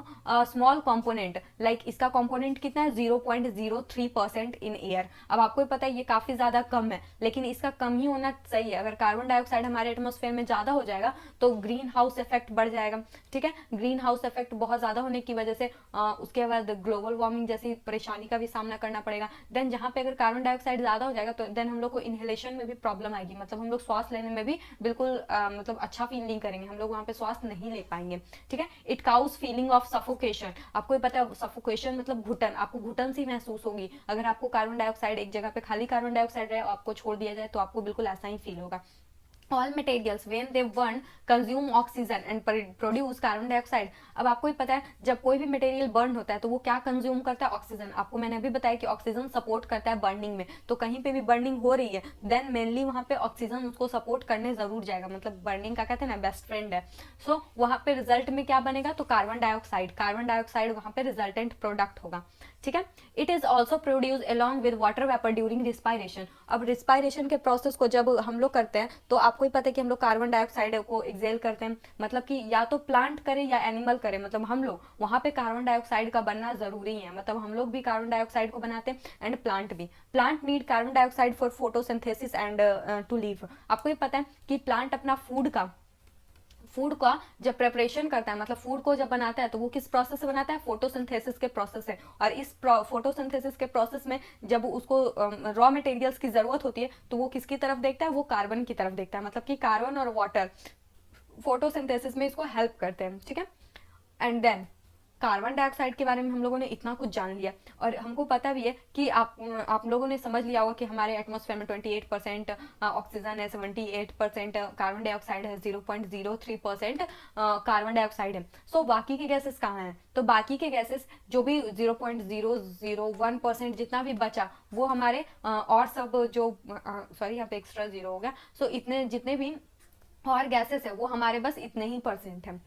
small component, like इसका कंपोनेंट कितना है 0.03% इन एयर। अब आपको पता है ये काफी ज्यादा कम है, लेकिन इसका कम ही होना सही है। अगर कार्बन डाइऑक्साइड हमारे एटमोस्फेयर में ज्यादा हो जाएगा तो ग्रीन हाउस इफेक्ट बढ़ जाएगा, ठीक है। ग्रीन हाउस इफेक्ट बहुत ज्यादा होने की वजह से उसके बाद ग्लोबल वार्मिंग जैसी परेशानी का भी सामना करना पड़ेगा। देन जहाँ पे अगर कार्बन डाइऑक्साइड ज्यादा हो जाएगा तो देन हम लोग को इनहेलेशन में भी प्रॉब्लम आएगी, मतलब हम लोग श्वास लेने में भी बिल्कुल मतलब अच्छा फील नहीं करेंगे, हम लोग वहाँ पे श्वास नहीं ले पाएंगे, ठीक है। It causes feeling of suffocation. आपको पता है सफोकेशन मतलब घुटन, आपको घुटन सी महसूस होगी अगर आपको कार्बन डाइऑक्साइड एक जगह पे खाली कार्बन डाइऑक्साइड रहे, आपको छोड़ दिया जाए तो आपको बिल्कुल ऐसा ही फील होगा। all materials when they burn consume oxygen and produce carbon dioxide। अब आपको ही पता है जब कोई भी मटेरियल बर्न होता है तो वो क्या कंज्यूम करता है, ऑक्सीजन। आपको मैंने अभी बताया कि ऑक्सीजन सपोर्ट करता है बर्निंग में, तो कहीं पे भी बर्निंग हो रही है देन मेनली वहां पे ऑक्सीजन उसको सपोर्ट करने जरूर जाएगा, मतलब बर्निंग का कहते हैं ना बेस्ट फ्रेंड है। सो वहां पे रिजल्ट में क्या बनेगा, तो कार्बन डाइऑक्साइड वहां पे रिजल्टेंट प्रोडक्ट होगा, ठीक है। It is also produce along with water vapour during respiration. अब रिस्पायरेशन के प्रोसेस को जब हम लोग करते हैं तो आपको ही पता है कि हम लोग कार्बन डाइऑक्साइड को एक्सेल करते हैं, मतलब कि या तो प्लांट करे या एनिमल करे, मतलब हम लोग वहां पे कार्बन डाइऑक्साइड का बनना जरूरी है, मतलब हम लोग भी कार्बन डाइऑक्साइड को बनाते हैं एंड प्लांट भी। Plant need carbon dioxide for photosynthesis and to live. आपको ये पता है कि प्लांट अपना फूड का जब प्रिपरेशन करता है, मतलब फूड को जब बनाता है तो वो किस प्रोसेस से बनाता है, फोटोसिंथेसिस के प्रोसेस से। और इस फोटोसिंथेसिस के प्रोसेस में जब उसको रॉ मटेरियल्स की जरूरत होती है तो वो किसकी तरफ देखता है, वो कार्बन की तरफ देखता है, मतलब कि कार्बन और वाटर फोटोसिंथेसिस में इसको हेल्प करते हैं, ठीक है। एंड देन कार्बन डाइऑक्साइड के बारे में हम लोगों ने इतना कुछ जान लिया, और हमको पता भी है कि आप लोगों ने समझ लिया होगा कि हमारे एटमॉस्फेयर में 28% ऑक्सीजन है, 78% कार्बन डाइऑक्साइड है, 0.03% कार्बन डाइऑक्साइड है। सो बाकी के गैसेस कहाँ हैं? तो बाकी के गैसेस जो भी 0.001% जितना भी बचा वो हमारे और सब जो सॉरी यहाँ पे एक्स्ट्रा जीरो हो गया, सो इतने जितने भी और गैसेस है वो हमारे बस इतने ही परसेंट है।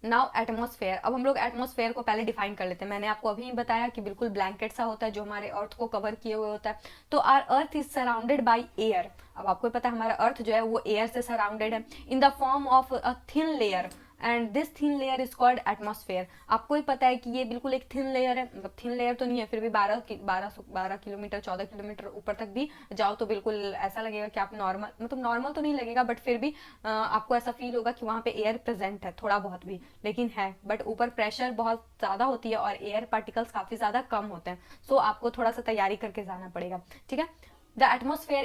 नाउ एटमॉस्फेयर, अब हम लोग एटमॉस्फेयर को पहले डिफाइन कर लेते हैं। मैंने आपको अभी बताया कि बिल्कुल ब्लैंकेट सा होता है जो हमारे अर्थ को कवर किए हुए होता है। तो our earth is surrounded by air. अब आपको पता है हमारा अर्थ जो है वो एयर से सराउंडेड है in the form of a thin layer, and this thin layer is called atmosphere. आपको ही पता है कि ये बिल्कुल एक थिन लेयर है, मतलब थिन लेयर तो नहीं है, फिर भी 12 किलोमीटर 14 किलोमीटर ऊपर तक भी जाओ तो बिल्कुल ऐसा लगेगा कि आप नॉर्मल, मतलब नॉर्मल तो नहीं लगेगा बट फिर भी आपको ऐसा फील होगा कि वहाँ पे एयर प्रेजेंट है थोड़ा बहुत भी, लेकिन है, बट ऊपर प्रेशर बहुत ज़्यादा होती है और एयर पार्टिकल्स काफ़ी ज़्यादा कम होते हैं। सो आपको थोड़ा सा तैयारी करके जाना पड़ेगा, ठीक है। The atmosphere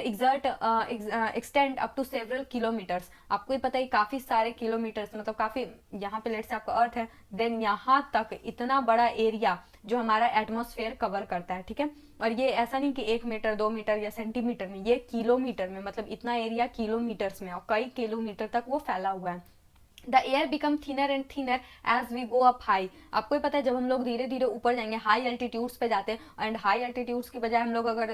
extend up to several kilometres. आपको ही पता है काफ़ी सारे किलोमीटर्स, मतलब काफ़ी, यहाँ पे लेट से आपका अर्थ है, देन यहाँ तक इतना बड़ा एरिया जो हमारा एटमोसफेयर कवर करता है, ठीक है। और ये ऐसा नहीं कि 1 मीटर 2 मीटर या सेंटीमीटर में, ये किलोमीटर में, मतलब इतना एरिया किलोमीटर्स में और कई किलोमीटर तक वो फैला हुआ है। The air become thinner and thinner as we go up high. आपको ही पता है जब हम लोग धीरे धीरे ऊपर जाएंगे, हाई एल्टीट्यूड्स पे जाते हैं, एंड हाई एल्टीट्यूड्स की बजाय हम लोग अगर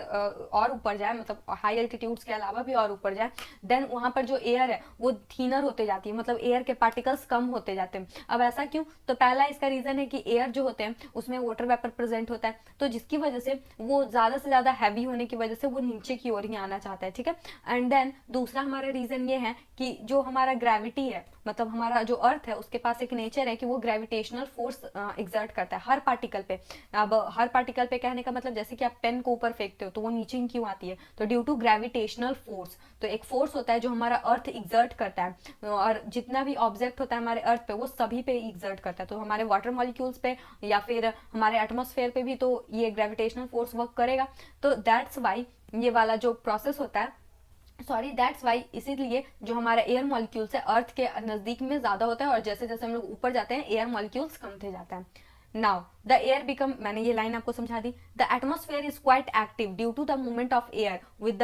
और ऊपर जाए, मतलब हाई एल्टीट्यूड्स के अलावा भी और ऊपर जाए, देन वहाँ पर जो एयर है वो थिनर होते जाती है, मतलब एयर के पार्टिकल्स कम होते जाते हैं। अब ऐसा क्यों? तो पहला इसका रीजन है कि एयर जो होते हैं उसमें वाटर वेपर प्रेजेंट होता है, तो जिसकी वजह से वो ज़्यादा से ज़्यादा हैवी होने की वजह से वो नीचे की ओर ही आना चाहता है, ठीक है। एंड देन दूसरा हमारा रीजन ये है कि जो हमारा ग्रेविटी है, मतलब हमारा जो अर्थ है उसके पास एक नेचर है कि वो ग्रेविटेशनल फोर्स एग्जर्ट करता है हर पार्टिकल पे। अब हर पार्टिकल पे कहने का मतलब जैसे कि आप पेन को ऊपर फेंकते हो तो वो नीचे क्यों आती है? तो ड्यू टू ग्रेविटेशनल फोर्स। तो एक फोर्स होता है जो हमारा अर्थ एग्जर्ट करता है, और जितना भी ऑब्जेक्ट होता है हमारे अर्थ पे वो सभी पे एग्जर्ट करता है। तो हमारे वाटर मॉलिक्यूल्स पे या फिर हमारे एटमॉस्फेयर पे भी तो ये ग्रेविटेशनल फोर्स वर्क करेगा। तो दैट्स वाई ये वाला जो प्रोसेस होता है, सॉरी दैट्स वाई, इसीलिए जो हमारा एयर मॉलिक्यूल्स है अर्थ के नजदीक में ज्यादा होता है, और जैसे जैसे हम लोग ऊपर जाते हैं एयर मॉलिक्यूल्स कमते जाता है। नाउ द एयर बिकम, मैंने ये लाइन आपको समझा दी। The atmosphere is quite active due to the movement of air with the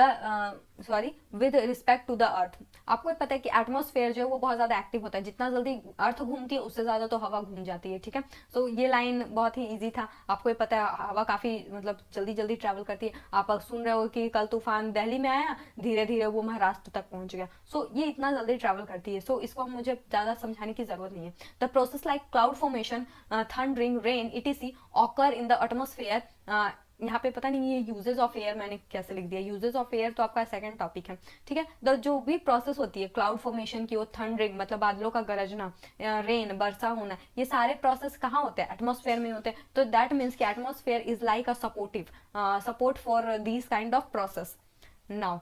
with respect to the earth. आपको पता है कि एटमोसफेयर जो है वो बहुत ज्यादा एक्टिव होता है, जितना जल्दी अर्थ घूमती है उससे ज्यादा तो हवा घूम जाती है, ठीक है। तो ये लाइन बहुत ही ईजी था, आपको ये पता है हवा काफी मतलब जल्दी जल्दी ट्रैवल करती है। आप सुन रहे हो कि कल तूफान दिल्ली में आया, धीरे धीरे वो महाराष्ट्र तक पहुंच गया। सो ये इतना जल्दी ट्रैवल करती है, सो इसको मुझे ज्यादा समझाने की जरूरत नहीं है। The process like cloud formation, thundering, rain etc. occur in the atmosphere. यहाँ पे पता नहीं ये यूजेस ऑफ एयर मैंने कैसे लिख दिया, यूजेस ऑफ एयर तो आपका सेकंड टॉपिक है, ठीक है। द जो भी प्रोसेस होती है क्लाउड फॉर्मेशन की, वो थंडरिंग मतलब बादलों का गरजना, रेन वर्षा होना, ये सारे प्रोसेस कहाँ होते हैं? एटमॉस्फेयर में होते हैं। तो दैट मीन्स कि atmosphere is like a support for these kind of process. Now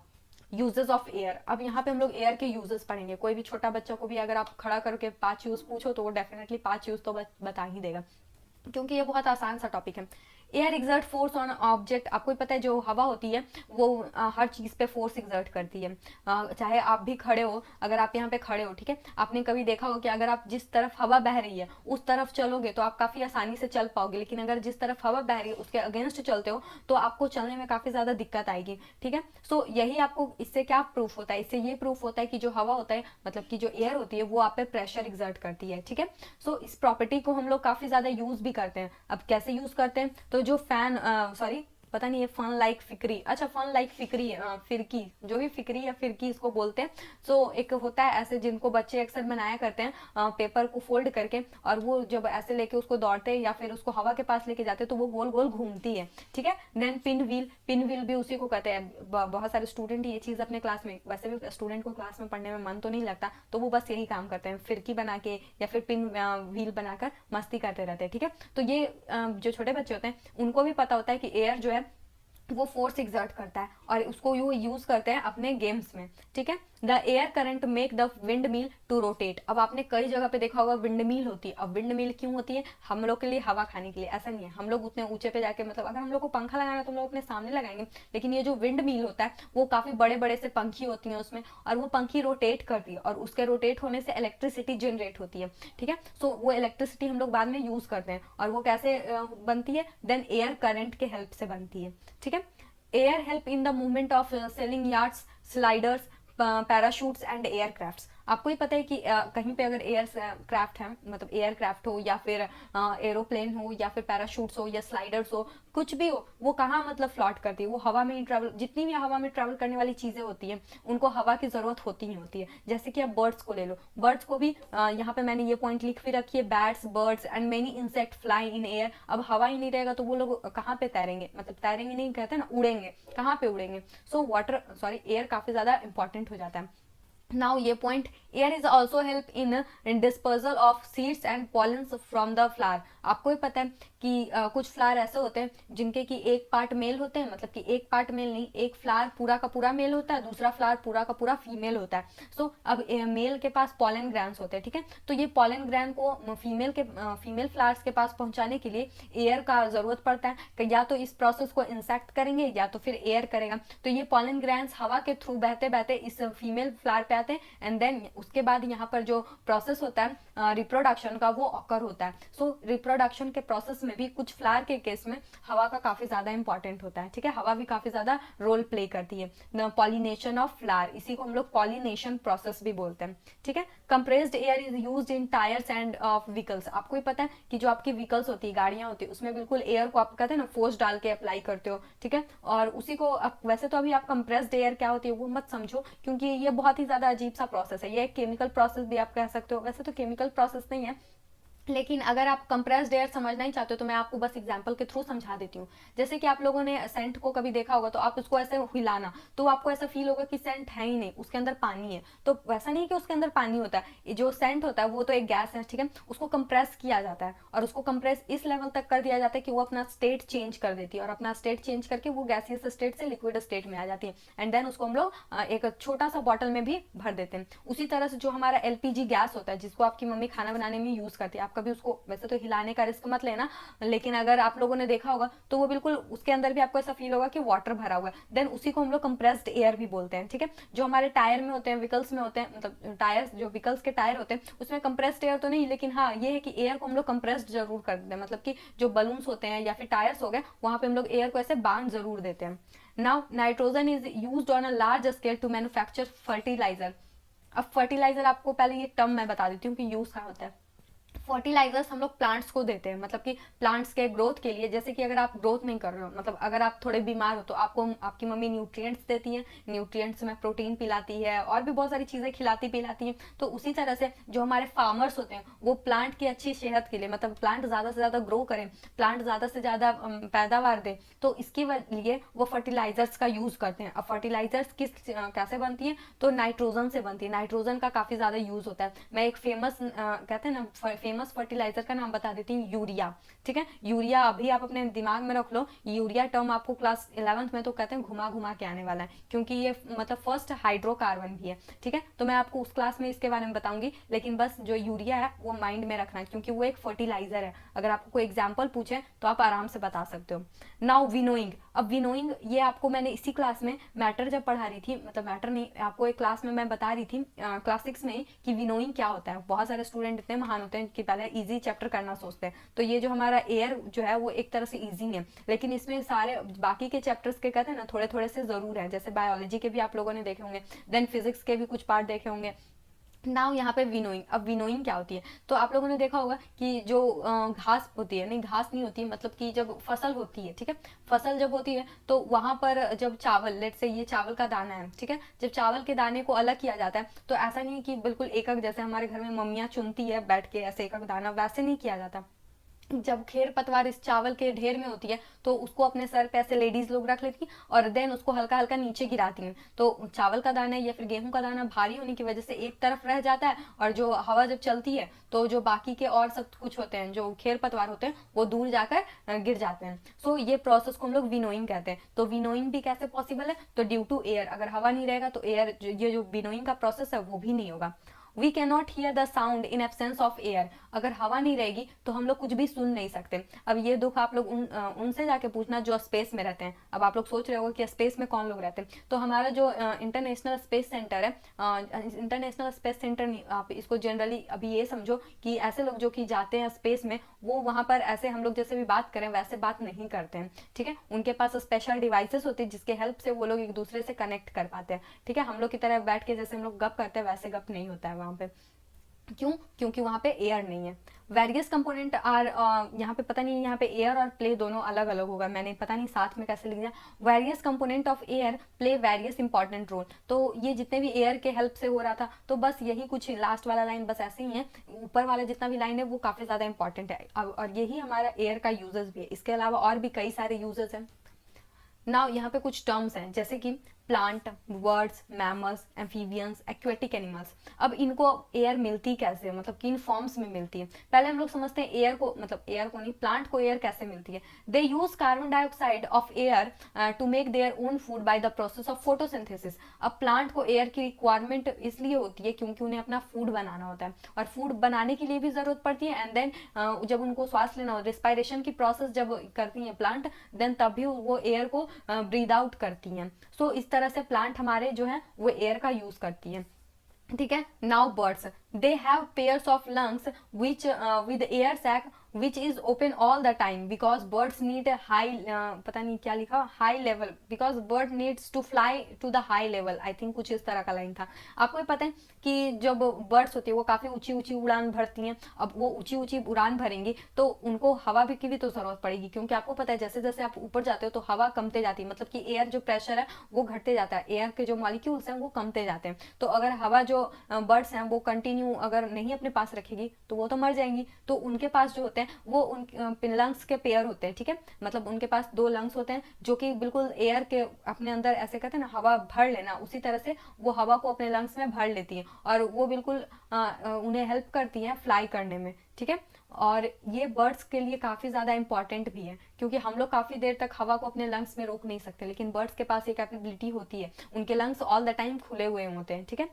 uses of air, अब यहाँ पे हम लोग एयर के यूजेस पढ़ेंगे। कोई भी छोटा बच्चा को भी अगर आप खड़ा करके 5 यूज पूछो तो वो डेफिनेटली 5 यूज तो बता ही देगा, क्योंकि ये बहुत आसान सा टॉपिक है। Air exert force on object, आपको पता है जो हवा होती है वो हर चीज़ पे फोर्स एग्जर्ट करती है। चाहे आप भी खड़े हो, अगर आप यहाँ पे खड़े हो, ठीक है, आपने कभी देखा हो कि अगर आप जिस तरफ हवा बह रही है उस तरफ चलोगे तो आप काफ़ी आसानी से चल पाओगे, लेकिन अगर जिस तरफ हवा बह रही है उसके अगेंस्ट चलते हो तो आपको चलने में काफ़ी ज़्यादा दिक्कत आएगी, ठीक है। सो यही आपको इससे क्या प्रूफ होता है? इससे ये प्रूफ होता है कि जो हवा होता है, मतलब कि जो एयर होती है वो आप पे प्रेशर एग्जर्ट करती है, ठीक है। सो इस प्रॉपर्टी को हम लोग काफ़ी ज़्यादा यूज़ भी करते हैं। अब कैसे यूज़ करते हैं? तो जो फैन, सॉरी पता नहीं, ये फन लाइक फिक्री, अच्छा फन लाइक फिक्री, फिरकी, जो भी फिक्री या फिरकी इसको बोलते हैं। सो एक होता है ऐसे जिनको बच्चे अक्सर बनाया करते हैं पेपर को फोल्ड करके, और वो जब ऐसे लेके उसको दौड़ते हैं या फिर उसको हवा के पास लेके जाते हैं तो वो गोल गोल घूमती है, ठीक है। देन पिन व्हील भी उसी को कहते हैं। बहुत सारे स्टूडेंट ये चीज़ अपने क्लास में, वैसे भी स्टूडेंट को क्लास में पढ़ने में मन तो नहीं लगता, तो वो बस यही काम करते हैं, फिरकी बना के या फिर पिन व्हील बनाकर मस्ती करते रहते हैं, ठीक है। तो ये जो छोटे बच्चे होते हैं उनको भी पता होता है कि एयर जो है वो फोर्स एग्जर्ट करता है और उसको यूज करते हैं अपने गेम्स में, ठीक है। The air current make the windmill to rotate. अब आपने कई जगह पे देखा होगा विंड मिल होती है। अब विंड मिल क्यों होती है? हम लोग के लिए हवा खाने के लिए, ऐसा नहीं है हम लोग उतने ऊंचे पे जाके, मतलब अगर हम लोग को पंखा लगाना है तो हम लोग अपने सामने लगाएंगे, लेकिन ये जो विंड मिल होता है वो काफी बड़े बड़े से पंखी होती हैं उसमें, और वो पंखी रोटेट करती है और उसके रोटेट होने से इलेक्ट्रिसिटी जनरेट होती है, ठीक है। सो वो इलेक्ट्रिसिटी हम लोग बाद में यूज करते हैं, और वो कैसे बनती है? देन एयर करंट के हेल्प से बनती है, ठीक है। Air help in the movement of selling yards, sliders, parachutes and aircrafts. आपको ही पता है कि कहीं पे अगर एयर क्राफ्ट है, मतलब एयरक्राफ्ट हो या फिर एरोप्लेन हो या फिर पैराशूट्स हो या स्लाइडर्स हो, कुछ भी हो, वो कहाँ मतलब फ्लॉट करती है? वो हवा में ही ट्रैवल, जितनी भी हवा में ट्रैवल करने वाली चीजें होती हैं उनको हवा की जरूरत होती ही होती है। जैसे कि आप बर्ड्स को ले लो, बर्ड्स को भी यहाँ पे मैंने ये पॉइंट लिख भी रखी है, bats, birds and many insect fly in air. अब हवा ही नहीं रहेगा तो वो लोग कहाँ पे तैरेंगे? मतलब तैरेंगे नहीं, कहते हैं ना उड़ेंगे, कहाँ पे उड़ेंगे? सो वाटर, सॉरी, एयर काफी ज्यादा इंपॉर्टेंट हो जाता है। नाउ ये point, air is also help in dispersal of seeds and pollens from the flower. आपको ही पता है कि कुछ फ्लावर ऐसे होते हैं जिनके कि एक पार्ट मेल होते हैं, मतलब कि एक पार्ट मेल नहीं, एक फ्लावर पूरा का पूरा मेल होता है, दूसरा फ्लावर पूरा का पूरा फीमेल होता है। सो अब मेल के पास पॉलन ग्रैंड्स होते हैं, ठीक है। तो ये पॉलन ग्रैंड को फीमेल फ्लावर्स के पास पहुंचाने के लिए एयर का जरूरत पड़ता है, कि या तो इस प्रोसेस को इंसेक्ट करेंगे या तो फिर एयर करेगा। तो ये पॉलन ग्रैंड्स हवा के थ्रू बहते बहते इस फीमेल फ्लावर पे आते हैं, एंड देन उसके बाद यहाँ पर जो प्रोसेस होता है रिप्रोडक्शन का वो ऑकर होता है। सो रिप्रोडक्शन के प्रोसेस में भी कुछ फ्लावर के केस में हवा का काफी ज्यादा इंपॉर्टेंट होता है, ठीक है। हवा भी काफी ज्यादा रोल प्ले करती है। पॉलिनेशन ऑफ फ्लावर, इसी को हम लोग पॉलिनेशन प्रोसेस भी बोलते हैं, ठीक है। Compressed air is used in tyres end of vehicles. आपको ही पता है कि जो आपकी व्हीकल्स होती है, गाड़ियां होती है, उसमें बिल्कुल एयर को आप कहते हैं ना फोर्स डाल के अप्लाई करते हो, ठीक है। और उसी को वैसे तो अभी आप कंप्रेस्ड एयर क्या होती है वो मत समझो, क्योंकि ये बहुत ही ज्यादा अजीब सा प्रोसेस है। ये एक केमिकल प्रोसेस भी आप कह सकते हो, वैसे तो केमिकल प्रोसेस नहीं है, लेकिन अगर आप कंप्रेस्ड एयर समझना ही चाहते हो तो मैं आपको बस एग्जांपल के थ्रू समझा देती हूँ। जैसे कि आप लोगों ने सेंट को कभी देखा होगा, तो आप उसको ऐसे हिलाना तो आपको ऐसा फील होगा कि सेंट है ही नहीं, उसके अंदर पानी है। तो वैसा नहीं कि उसके अंदर पानी होता है, जो सेंट होता है वो तो एक गैस है, ठीक है। उसको कंप्रेस किया जाता है और उसको कंप्रेस इस लेवल तक कर दिया जाता है कि वो अपना स्टेट चेंज कर देती है, और अपना स्टेट चेंज करके वो गैसियस स्टेट से लिक्विड स्टेट में आ जाती है, एंड देन उसको हम लोग एक छोटा सा बॉटल में भी भर देते हैं। उसी तरह से जो हमारा एलपीजी गैस होता है, जिसको आपकी मम्मी खाना बनाने में यूज करती है, आप कभी उसको, वैसे तो हिलाने का रिस्क मत लेना, लेकिन अगर आप लोगों ने देखा होगा तो वो बिल्कुल उसके अंदर भी आपको ऐसा फील होगा कि वाटर भरा हुआ है। देन उसी को हम लोग कंप्रेस्ड एयर भी बोलते हैं, ठीक है। जो हमारे टायर में होते हैं, व्हीकल्स में होते हैं, मतलब टायर, जो व्हीकल्स के टायर होते हैं उसमें कंप्रेस्ड एयर तो नहीं, लेकिन हाँ ये है कि एयर को हम लोग कंप्रेस्ड जरूर कर देते हैं, मतलब कि जो बलून्स होते हैं या फिर टायर्स हो गए वहां पे हम लोग एयर को ऐसे बांध जरूर देते हैं। Now nitrogen is used on a large scale to manufacture fertiliser. अब फर्टिलाइजर आपको पहले ये टर्म मैं बता देती हूँ कि यूज कहाँ होता है। फर्टिलाइजर्स हम लोग प्लांट्स को देते हैं, मतलब कि प्लांट्स के ग्रोथ के लिए। जैसे कि अगर आप ग्रोथ नहीं कर रहे हो, मतलब अगर आप थोड़े बीमार हो, तो आपको आपकी मम्मी न्यूट्रिएंट्स देती है, न्यूट्रिएंट्स में प्रोटीन पिलाती है और भी बहुत सारी चीजें खिलाती पिलाती है। तो उसी तरह से जो हमारे फार्मर्स होते हैं वो प्लांट की अच्छी सेहत के लिए, मतलब प्लांट ज्यादा से ज्यादा ग्रो करें, प्लांट ज्यादा से ज्यादा पैदावार दे, तो इसके लिए वो फर्टिलाइजर्स का यूज करते हैं। अब फर्टिलाइजर्स किस कैसे बनती है? तो नाइट्रोजन से बनती है। नाइट्रोजन का काफी ज्यादा यूज होता है। मैं एक फेमस कहते हैं ना फेमस फर्टिलाइजर का नाम बता देती हूँ, यूरिया, ठीक है। यूरिया अभी आप अपने दिमाग में रख लो, यूरिया टर्म आपको क्लास 11th में तो कहते हैं घुमा घुमा के आने वाला है, क्योंकि ये मतलब फर्स्ट हाइड्रोकार्बन भी है, ठीक है। तो मैं आपको उस क्लास में इसके बारे में बताऊंगी, लेकिन बस जो यूरिया है वो माइंड में रखना है, क्योंकि वो एक फर्टिलाइजर है। अगर आपको कोई एग्जाम्पल पूछे तो आप आराम से बता सकते हो। Now winnowing. अब विनोइंग ये आपको मैंने इसी क्लास में मैटर जब पढ़ा रही थी, मतलब मैटर नहीं, आपको एक क्लास में मैं बता रही थी क्लास 6 में कि विनोइंग क्या होता है। बहुत सारे स्टूडेंट इतने महान होते हैं कि पहले इजी चैप्टर करना सोचते हैं, तो ये जो हमारा एयर जो है वो एक तरह से इजी है, लेकिन इसमें सारे बाकी के चैप्टर्स के कहते हैं ना थोड़े थोड़े से जरूर है। जैसे बायोलॉजी के भी आप लोगों ने देखे होंगे, देन फिजिक्स के भी कुछ पार्ट देखे होंगे। नाउ यहाँ पे विनोइंग। अब विनोइंग क्या होती है? तो आप लोगों ने देखा होगा कि जो घास होती है, नहीं घास नहीं होती है, मतलब कि जब फसल होती है, ठीक है, फसल जब होती है तो वहां पर जब चावल, लेट से ये चावल का दाना है, ठीक है, जब चावल के दाने को अलग किया जाता है तो ऐसा नहीं कि बिल्कुल एक एक, जैसे हमारे घर में मम्मियाँ चुनती है बैठ के ऐसे एक एक दाना, वैसे नहीं किया जाता। जब खेर पतवार इस चावल के ढेर में होती है तो उसको अपने सर पे ऐसे लेडीज लोग रख लेती और देन उसको हल्का हल्का नीचे गिराती हैं, तो चावल का दाना या फिर गेहूं का दाना भारी होने की वजह से एक तरफ रह जाता है, और जो हवा जब चलती है तो जो बाकी के और सब कुछ होते हैं जो खेर पतवार होते हैं वो दूर जाकर गिर जाते हैं। सो ये प्रोसेस को हम लोग विनोइंग कहते हैं। तो विनोइंग भी कैसे पॉसिबल है, तो ड्यू टू एयर, अगर हवा नहीं रहेगा तो एयर, ये जो विनोइंग का प्रोसेस है वो भी नहीं होगा। We cannot hear the sound in absence of air, अगर हवा नहीं रहेगी तो हम लोग कुछ भी सुन नहीं सकते। अब ये दुख आप लोग उनसे जाके पूछना जो स्पेस में रहते हैं। अब आप लोग सोच रहे हो कि स्पेस में कौन लोग रहते हैं, तो हमारा जो इंटरनेशनल स्पेस सेंटर है, इंटरनेशनल स्पेस सेंटर, आप इसको जनरली अभी ये समझो कि ऐसे लोग जो कि जाते हैं स्पेस में, वो वहां पर ऐसे हम लोग जैसे भी बात करें वैसे बात नहीं करते हैं, ठीक है। उनके पास स्पेशल डिवाइसेस होती है जिसके हेल्प से वो लोग एक दूसरे से कनेक्ट कर पाते हैं, ठीक है। हम लोग की तरह बैठ के जैसे हम लोग गप करते हैं वैसे गप नहीं होता है वहां पे। क्यों? क्योंकि वहां पे एयर नहीं है। वेरियस कंपोनेंट आर, यहाँ पे पता नहीं, यहाँ पे एयर और प्ले दोनों अलग अलग होगा, मैंने पता नहीं साथ में कैसे लिख दिया। Various component of air play various important role, तो ये जितने भी एयर के हेल्प से हो रहा था, तो बस यही कुछ लास्ट वाला लाइन बस ऐसे ही है, ऊपर वाला जितना भी लाइन है वो काफी ज्यादा इंपॉर्टेंट है, और यही हमारा एयर का यूजेस भी है। इसके अलावा और भी कई सारे यूजेस हैं। नाउ यहाँ पे कुछ टर्म्स हैं जैसे कि plant, birds, mammals, amphibians, aquatic animals. अब इनको एयर मिलती कैसे, मतलब किन फॉर्म्स में मिलती है? पहले हम लोग समझते हैं एयर को, मतलब एयर को नहीं, प्लांट को एयर कैसे मिलती है। They use carbon dioxide of air to make their own food by the process of photosynthesis. अब प्लांट को एयर की रिक्वायरमेंट इसलिए होती है क्योंकि उन्हें अपना फूड बनाना होता है, और फूड बनाने के लिए भी जरूरत पड़ती है, एंड देन जब उनको श्वास लेना हो, रिस्पायरेशन की प्रोसेस जब करती है प्लांट, देन तभी वो एयर को ब्रीद आउट करती हैं। सो इस तरह से प्लांट हमारे जो है वो एयर का यूज करती है, ठीक है। Now birds, they have pairs of lungs which with air sac which is open all the time because birds need high, पता नहीं क्या लिखा, high level, because bird needs to fly to the high level, I think कुछ इस तरह का लाइन था। आपको भी पता है कि जब बर्ड्स होती है वो काफी ऊंची ऊंची उड़ान भरती हैं। अब वो ऊंची ऊंची उड़ान भरेंगी तो उनको हवा की भी तो जरूरत पड़ेगी, क्योंकि आपको पता है जैसे जैसे आप ऊपर जाते हो तो हवा कमते जाती है, मतलब कि एयर जो प्रेशर है वो घटते जाता है, एयर के जो मॉलिक्यूल्स हैं वो कमते जाते हैं। तो अगर हवा जो बर्ड्स हैं वो कंटिन्यू अगर नहीं अपने पास रखेगी तो वो तो मर जाएंगी। तो उनके पास जो होते हैं वो उन लंग्स के पेयर होते हैं, ठीक है। मतलब उनके पास दो लंग्स होते हैं जो कि बिल्कुल एयर के अपने अंदर, ऐसे कहते हैं ना हवा भर लेना, उसी तरह से वो हवा को अपने लंग्स में भर लेती है, और वो बिल्कुल उन्हें हेल्प करती है फ्लाई करने में, ठीक है। और ये बर्ड्स के लिए काफी ज्यादा इंपॉर्टेंट भी है, क्योंकि हम लोग काफी देर तक हवा को अपने लंग्स में रोक नहीं सकते, लेकिन बर्ड्स के पास ये कैपेबिलिटी होती है, उनके लंग्स ऑल द टाइम खुले हुए होते हैं, ठीक है।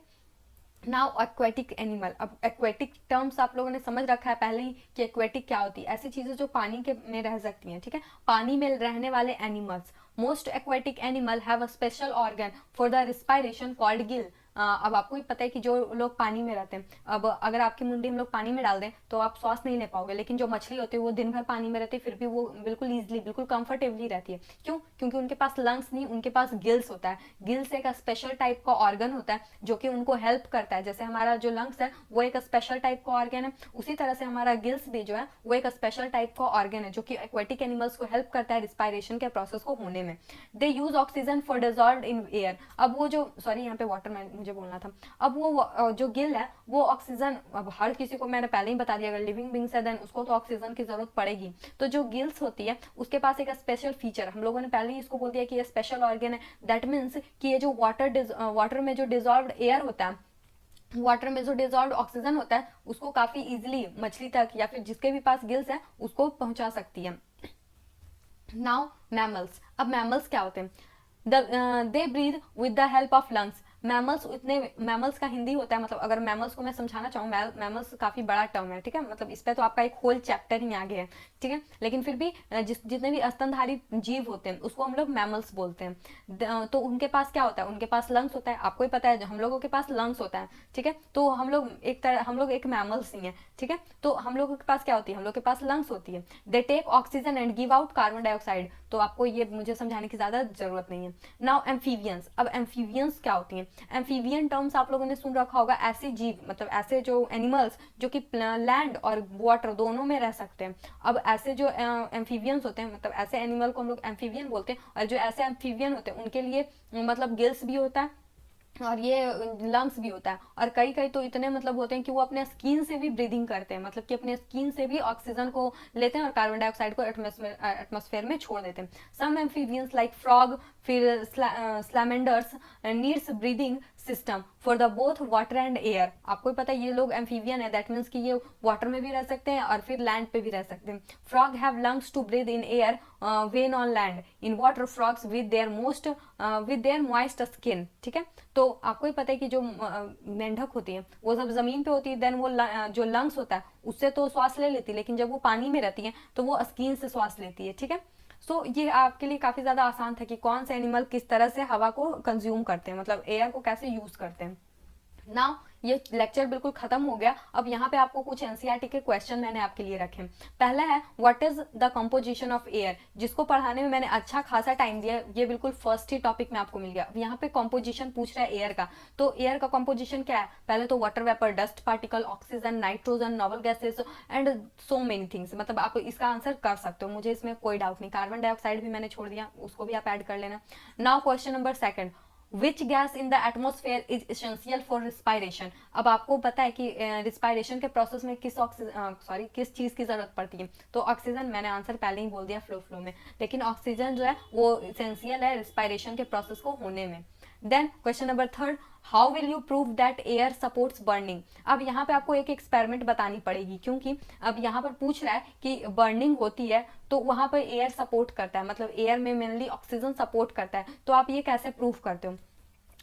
नाउ एक्वेटिक एनिमल, अब एक्वेटिक टर्म्स आप लोगों ने समझ रखा है पहले ही कि एक्वेटिक क्या होती है, ऐसी चीजें जो पानी के में रह सकती हैं, ठीक है, पानी में रहने वाले animals. Most aquatic animal have a special organ for the respiration called Gill. अब आपको भी पता है कि जो लोग पानी में रहते हैं, अब अगर आपकी मुंडी हम लोग पानी में डाल दें तो आप सांस नहीं ले पाओगे, लेकिन जो मछली होती है वो दिन भर पानी में रहती है फिर भी वो बिल्कुल ईजिली, बिल्कुल कंफर्टेबली रहती है। क्यों? क्योंकि उनके पास लंग्स नहीं, उनके पास गिल्स होता है। गिल्स एक स्पेशल टाइप का ऑर्गन होता है जो कि उनको हेल्प करता है, जैसे हमारा जो लंग्स है वो एक स्पेशल टाइप का ऑर्गन है, उसी तरह से हमारा गिल्स भी जो है वो एक स्पेशल टाइप का ऑर्गन है जो कि एक्वेटिक एनिमल्स को हेल्प करता है रिस्पायरेशन के प्रोसेस को होने में। They use oxygen for dissolve in air. अब वो जो, सॉरी यहाँ पे वाटर में मुझे बोलना था, अब वो जो गिल है वो ऑक्सीजन, अब हर किसी को मैंने पहले ही बता दिया, अगर लिविंग बींग्स है देन उसको तो ऑक्सीजन की जरूरत पड़ेगी। तो जो गिल्स होती है उसके पास एक स्पेशल फीचर, हम लोगों ने पहले ही इसको बोल दिया कि ये स्पेशल ऑर्गन है। दैट मीन्स कि ये जो वाटर में जो डिजॉल्व एयर होता है, वाटर में जो डिजॉल्व ऑक्सीजन होता है उसको काफी इजिली मछली तक या फिर जिसके भी पास गिल्स है उसको पहुंचा सकती है। नाउ मैमल्स, अब मैमल्स क्या होते हैं? They breathe with the help of lungs. Mammals, इतने मैमल्स का हिंदी होता है, मतलब अगर मैमल्स को मैं समझाना चाहूँ, मैमल्स काफी बड़ा टर्म है, ठीक है, मतलब इस पे तो आपका एक होल चैप्टर ही आगे है, ठीक है, लेकिन फिर भी जितने भी स्तनधारी जीव होते हैं उसको हम लोग मैमल्स बोलते हैं। तो उनके पास क्या होता है? उनके पास लंग्स होता है, आपको ही पता है हम लोगों के पास लंग्स होता है, ठीक है। तो हम लोग एक मैमल्स ही हैं, ठीक है। तो हम लोगों के पास क्या होती है? हम लोग के पास लंग्स होती है। They take oxygen and give out carbon dioxide, तो आपको ये मुझे समझाने की ज्यादा जरूरत नहीं है। नाउ एम्फीबियंस, अब एम्फीबियंस क्या होती हैं? एम्फीबियन टर्म्स आप लोगों ने सुन रखा होगा, ऐसे जीव, मतलब ऐसे जो एनिमल्स जो कि लैंड और वाटर दोनों में रह सकते हैं। अब ऐसे जो एम्फीबियंस होते हैं, मतलब ऐसे एनिमल को हम लोग एम्फीबियन बोलते हैं, और जो ऐसे एम्फीबियन होते हैं उनके लिए मतलब गिल्स भी होता है, और ये लंग्स भी होता है, और कई कई तो इतने मतलब होते हैं कि वो अपने स्किन से भी ब्रीदिंग करते हैं, मतलब कि अपने स्किन से भी ऑक्सीजन को लेते हैं और कार्बन डाइऑक्साइड को एटमॉस्फेयर में छोड़ देते हैं। सम एम्फीबियंस लाइक फ्रॉग, फिर salamanders needs breathing system for the both water and air. आपको पता है ये लोग एम्फीबियन है, दैट मीन्स कि ये वाटर में भी रह सकते हैं और फिर लैंड पे भी रह सकते हैं। Frog have lungs to breathe in air when on land, in water frogs with their moist skin. ठीक है, तो आपको ही पता है कि जो मेंढक होती है वो जब जमीन पे होती है देन वो जो लंग्स होता है उससे तो श्वास ले लेती है, लेकिन जब वो पानी में रहती है तो वो स्किन से श्वास लेती है। ठीक है, सो ये आपके लिए काफी ज्यादा आसान था कि कौन से एनिमल किस तरह से हवा को कंज्यूम करते हैं, मतलब एयर को कैसे यूज करते हैं। नाउ ये लेक्चर बिल्कुल खत्म हो गया। अब यहाँ पे आपको कुछ एनसीईआरटी के क्वेश्चन मैंने आपके लिए रखे। पहला है what is the composition of air, जिसको पढ़ाने में मैंने अच्छा खासा टाइम दिया, ये बिल्कुल फर्स्ट ही टॉपिक में आपको मिल गया। अब यहाँ पे कंपोजिशन पूछ रहा है एयर का, तो एयर का कंपोजिशन क्या है? पहले तो water vapour, dust particle, oxygen, nitrogen, noble gases and so many things. मतलब आप इसका आंसर कर सकते हो, मुझे इसमें कोई डाउट नहीं। कार्बन डाइऑक्साइड भी मैंने छोड़ दिया, उसको भी आप ऐड कर लेना। Now question number second, which gas in the atmosphere is essential for respiration. अब आपको पता है कि रिस्पायरेशन के प्रोसेस में किस चीज की जरूरत पड़ती है, तो ऑक्सीजन। मैंने आंसर पहले ही बोल दिया फ्लो में, लेकिन ऑक्सीजन जो है वो एसेंशियल है रिस्पायरेशन के प्रोसेस को होने में। Then question number third, how will you prove that air supports burning. अब यहाँ पे आपको एक एक्सपेरिमेंट बतानी पड़ेगी, क्योंकि अब यहाँ पर पूछ रहा है कि बर्निंग होती है तो वहां पर एयर सपोर्ट करता है, मतलब एयर में मेनली ऑक्सीजन सपोर्ट करता है, तो आप ये कैसे प्रूव करते हो?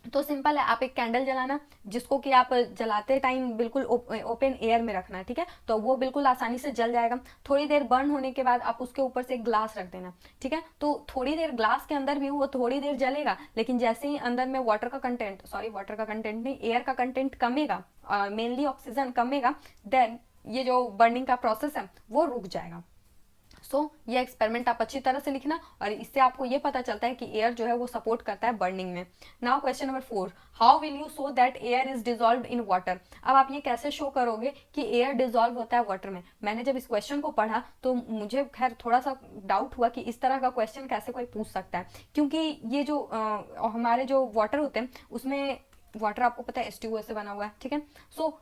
तो सिंपल है, आप एक कैंडल जलाना जिसको कि आप जलाते टाइम बिल्कुल ओपन एयर में रखना है। ठीक है, तो वो बिल्कुल आसानी से जल जाएगा। थोड़ी देर बर्न होने के बाद आप उसके ऊपर से एक ग्लास रख देना। ठीक है, तो थोड़ी देर ग्लास के अंदर भी वो थोड़ी देर जलेगा, लेकिन जैसे ही अंदर में वाटर का कंटेंट नहीं, एयर का कंटेंट कमेगा, मेनली ऑक्सीजन कमेगा, देन ये जो बर्निंग का प्रोसेस है वो रुक जाएगा। ये एक्सपेरिमेंट आप अच्छी तरह से लिखना, और इससे आपको ये पता चलता है कि एयर जो है वो सपोर्ट करता है बर्निंग में। Now question number 4, how will you show that air is dissolve in water. अब आप ये कैसे शो करोगे कि एयर डिजॉल्व होता है वाटर में? मैंने जब इस क्वेश्चन को पढ़ा तो मुझे खैर थोड़ा सा डाउट हुआ कि इस तरह का क्वेश्चन कैसे कोई पूछ सकता है, क्योंकि ये जो हमारे जो वाटर होते हैं उसमें वाटर आपको पता है H2O से बना हुआ है। ठीक है,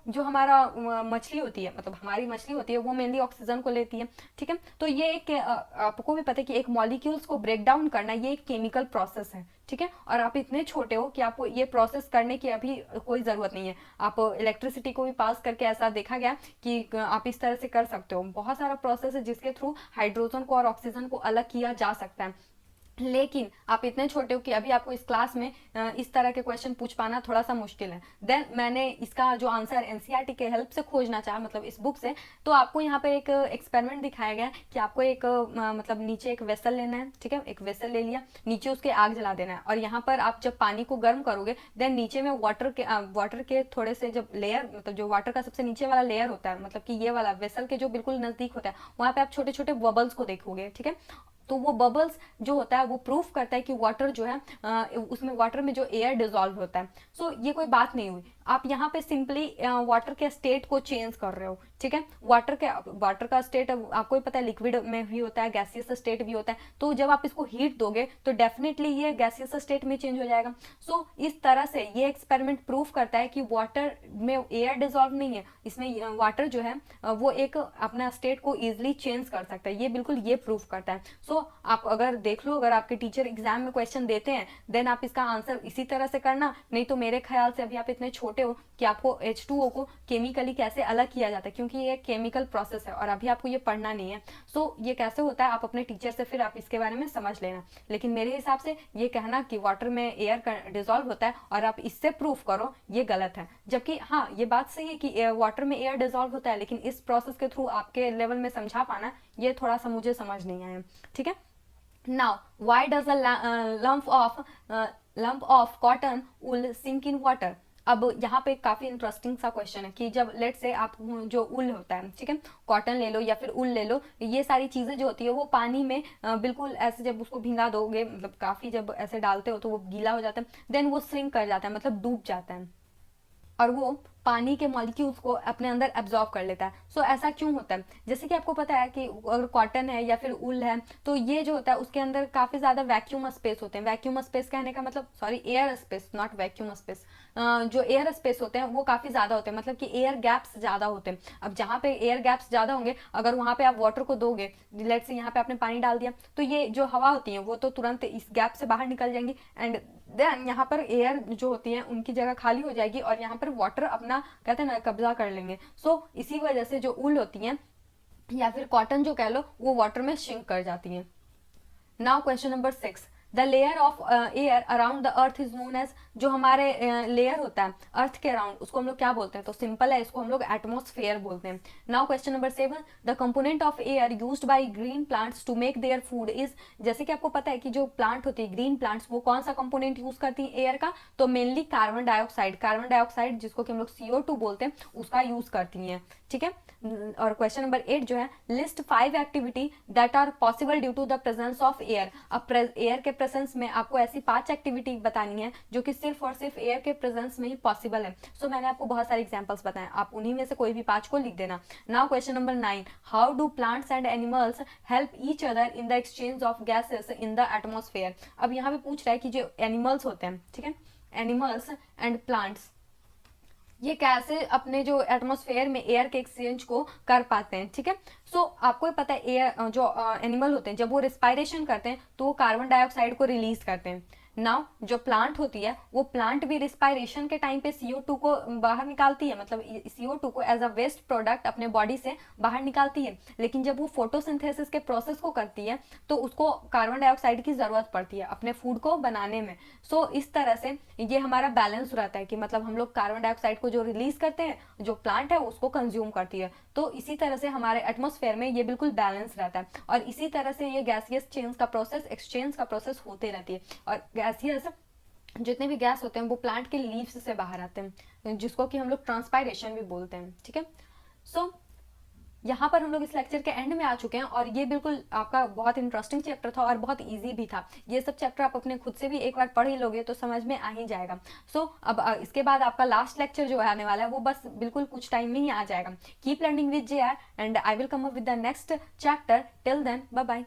जो हमारा मछली होती है, मतलब हमारी मछली होती है, वो मेनली ऑक्सीजन को लेती है। ठीक है, तो ये एक आपको भी पता है कि एक मॉलिक्यूल्स को ब्रेक डाउन करना ये एक केमिकल प्रोसेस है। ठीक है, और आप इतने छोटे हो कि आपको ये प्रोसेस करने की अभी कोई जरूरत नहीं है। आप इलेक्ट्रिसिटी को भी पास करके ऐसा देखा गया कि आप इस तरह से कर सकते हो। बहुत सारा प्रोसेस है जिसके थ्रू हाइड्रोजन को और ऑक्सीजन को अलग किया जा सकता है, लेकिन आप इतने छोटे हो कि अभी आपको इस क्लास में इस तरह के क्वेश्चन पूछ पाना थोड़ा सा मुश्किल है। देन मैंने इसका जो आंसर एनसीईआरटी के हेल्प से खोजना चाहा, मतलब इस बुक से, तो आपको यहाँ पर एक एक्सपेरिमेंट दिखाया गया कि आपको एक मतलब नीचे एक वेसल लेना है। ठीक है, एक वेसल ले लिया, नीचे उसके आग जला देना है, और यहाँ पर आप जब पानी को गर्म करोगे देन नीचे में वाटर के थोड़े से जब लेयर, मतलब जो वाटर का सबसे नीचे वाला लेयर होता है, मतलब कि ये वाला वेसल के जो बिल्कुल नजदीक होता है, वहां पे आप छोटे छोटे बबल्स को देखोगे। ठीक है, तो वो बबल्स जो होता है वो प्रूफ करता है कि वाटर जो है उसमें वाटर में जो एयर डिजॉल्व होता है। ये कोई बात नहीं हुई, आप यहाँ पे सिंपली वाटर के स्टेट को चेंज कर रहे हो। ठीक है, वाटर का स्टेट आपको ही पता है लिक्विड में भी होता है, गैसियस स्टेट भी होता है, तो जब आप इसको हीट दोगे तो डेफिनेटली ये गैसियस स्टेट में चेंज हो जाएगा। इस तरह से ये एक्सपेरिमेंट प्रूफ करता है कि वाटर में एयर डिजॉल्व नहीं है, इसमें वाटर जो है वो एक अपना स्टेट को इजिली चेंज कर सकता है, ये बिल्कुल ये प्रूफ करता है। आप अगर देख लो, अगर आपके टीचर एग्जाम में क्वेश्चन देते हैं देन आप इसका आंसर इसी तरह से करना, नहीं तो मेरे ख्याल से अभी आप इतने छोटे हो कि आपको H2O को केमिकली कैसे अलग किया जाता है, क्योंकि ये एक केमिकल प्रोसेस है और अभी आपको ये पढ़ना नहीं है। ये कैसे होता है आप अपने टीचर से फिर आप इसके बारे में समझ लेना, लेकिन मेरे हिसाब से ये कहना कि वाटर में एयर डिजॉल्व होता है और आप इससे प्रूफ करो, ये गलत है। जबकि हाँ, ये बात सही है कि वाटर में एयर डिजॉल्व होता है, लेकिन इस प्रोसेस के थ्रू आपके लेवल में समझा पाना ये थोड़ा सा मुझे समझ नहीं आया। ठीक है, now why does a lump of cotton wool sink in water। अब यहाँ पे काफी इंटरेस्टिंग सा क्वेश्चन है कि जब लेट से आप जो उल होता है, ठीक है, कॉटन ले लो या फिर उल ले लो, ये सारी चीजें जो होती है वो पानी में बिल्कुल ऐसे जब उसको भिंगा दोगे, मतलब काफी जब ऐसे डालते हो तो वो गीला हो जाता है, देन वो श्रिंक कर जाता है, मतलब डूब जाता है। और वो पानी के मॉलिक्यूल्स को अपने अंदर एब्जॉर्ब कर लेता है। सो ऐसा क्यों होता है? जैसे कि आपको पता है कि अगर कॉटन है या फिर ऊल है तो ये जो होता है उसके अंदर काफ़ी ज़्यादा वैक्यूम स्पेस होते हैं। वैक्यूम स्पेस कहने का मतलब, sorry, air space, not vacuum space. जो एयर स्पेस होते हैं वो काफ़ी ज़्यादा होते हैं, मतलब कि एयर गैप्स ज़्यादा होते हैं। अब जहाँ पे एयर गैप्स ज़्यादा होंगे, अगर वहाँ पे आप वाटर को दोगे, लेट से यहाँ पे आपने पानी डाल दिया, तो ये जो हवा होती है वो तो तुरंत इस गैप से बाहर निकल जाएंगी, एंड देन यहाँ पर एयर जो होती है उनकी जगह खाली हो जाएगी और यहाँ पर वाटर अपना, कहते हैं ना, कब्जा कर लेंगे। सो इसी वजह से जो ऊल होती है या फिर कॉटन जो कह लो, वो वाटर में श्रिंक कर जाती है। Now question number 6, the layer of air around the earth is known as, जो हमारे लेयर होता है अर्थ के अराउंड, उसको हम लोग क्या बोलते हैं? तो सिंपल है, इसको हम लोग एटमॉस्फेयर बोलते हैं। Now question number 7, the component of air used by green plants to make their food is, जैसे कि आपको पता है कि जो प्लांट होती है ग्रीन प्लांट्स, वो कौन सा कंपोनेंट यूज करती है एयर का? तो mainly carbon dioxide, carbon dioxide जिसको कि हम लोग CO2 बोलते हैं, उसका यूज करती हैं। ठीक है। और क्वेश्चन नंबर 8 जो है, list 5 activity that are possible due to the presence of air. अब एयर के प्रेजेंस में आपको ऐसी 5 एक्टिविटी बतानी है जो कि सिर्फ और सिर्फ एयर के प्रेजेंस में ही पॉसिबल है। सो मैंने आपको बहुत सारे एग्जांपल्स बताए, आप उन्हीं में से कोई भी 5 को लिख देना। Now question number 9, how do plants and animals help each other in the exchange of gases in the atmosphere. अब यहाँ पे पूछ रहा है कि जो एनिमल्स होते हैं, ठीक है, एनिमल्स एंड प्लांट्स, ये कैसे अपने जो एटमॉस्फेयर में एयर के एक्सचेंज को कर पाते हैं। ठीक है। सो आपको पता है एयर जो एनिमल होते हैं जब वो रिस्पायरेशन करते हैं तो वो कार्बन डाइऑक्साइड को रिलीज करते हैं। नाउ जो प्लांट होती है वो प्लांट भी रिस्पायरेशन के टाइम पे CO2 को बाहर निकालती है, मतलब CO2 को एज अ वेस्ट प्रोडक्ट अपने बॉडी से बाहर निकालती है, लेकिन जब वो फोटोसिंथेसिस के प्रोसेस को करती है तो उसको कार्बन डाइऑक्साइड की जरूरत पड़ती है अपने फूड को बनाने में। सो इस तरह से ये हमारा बैलेंस रहता है कि मतलब हम लोग कार्बन डाइऑक्साइड को जो रिलीज करते हैं, जो प्लांट है उसको कंज्यूम करती है। तो इसी तरह से हमारे एटमॉस्फेयर में ये बिल्कुल बैलेंस रहता है और इसी तरह से ये गैसियस चेंज का प्रोसेस, एक्सचेंज का प्रोसेस होते रहती है। और गैसियस जितने भी गैस होते हैं वो प्लांट के लीव्स से बाहर आते हैं, जिसको कि हम लोग ट्रांसपायरेशन भी बोलते हैं। ठीक है। सो यहाँ पर हम लोग इस लेक्चर के एंड में आ चुके हैं और ये बिल्कुल आपका बहुत इंटरेस्टिंग चैप्टर था और बहुत इजी भी था। ये सब चैप्टर आप अपने खुद से भी एक बार पढ़ ही लोगे तो समझ में आ ही जाएगा। सो अब इसके बाद आपका लास्ट लेक्चर जो आने वाला है वो बस बिल्कुल कुछ टाइम में ही आ जाएगा। Keep learning with JR and I will come up with the next chapter. Till then, bye bye.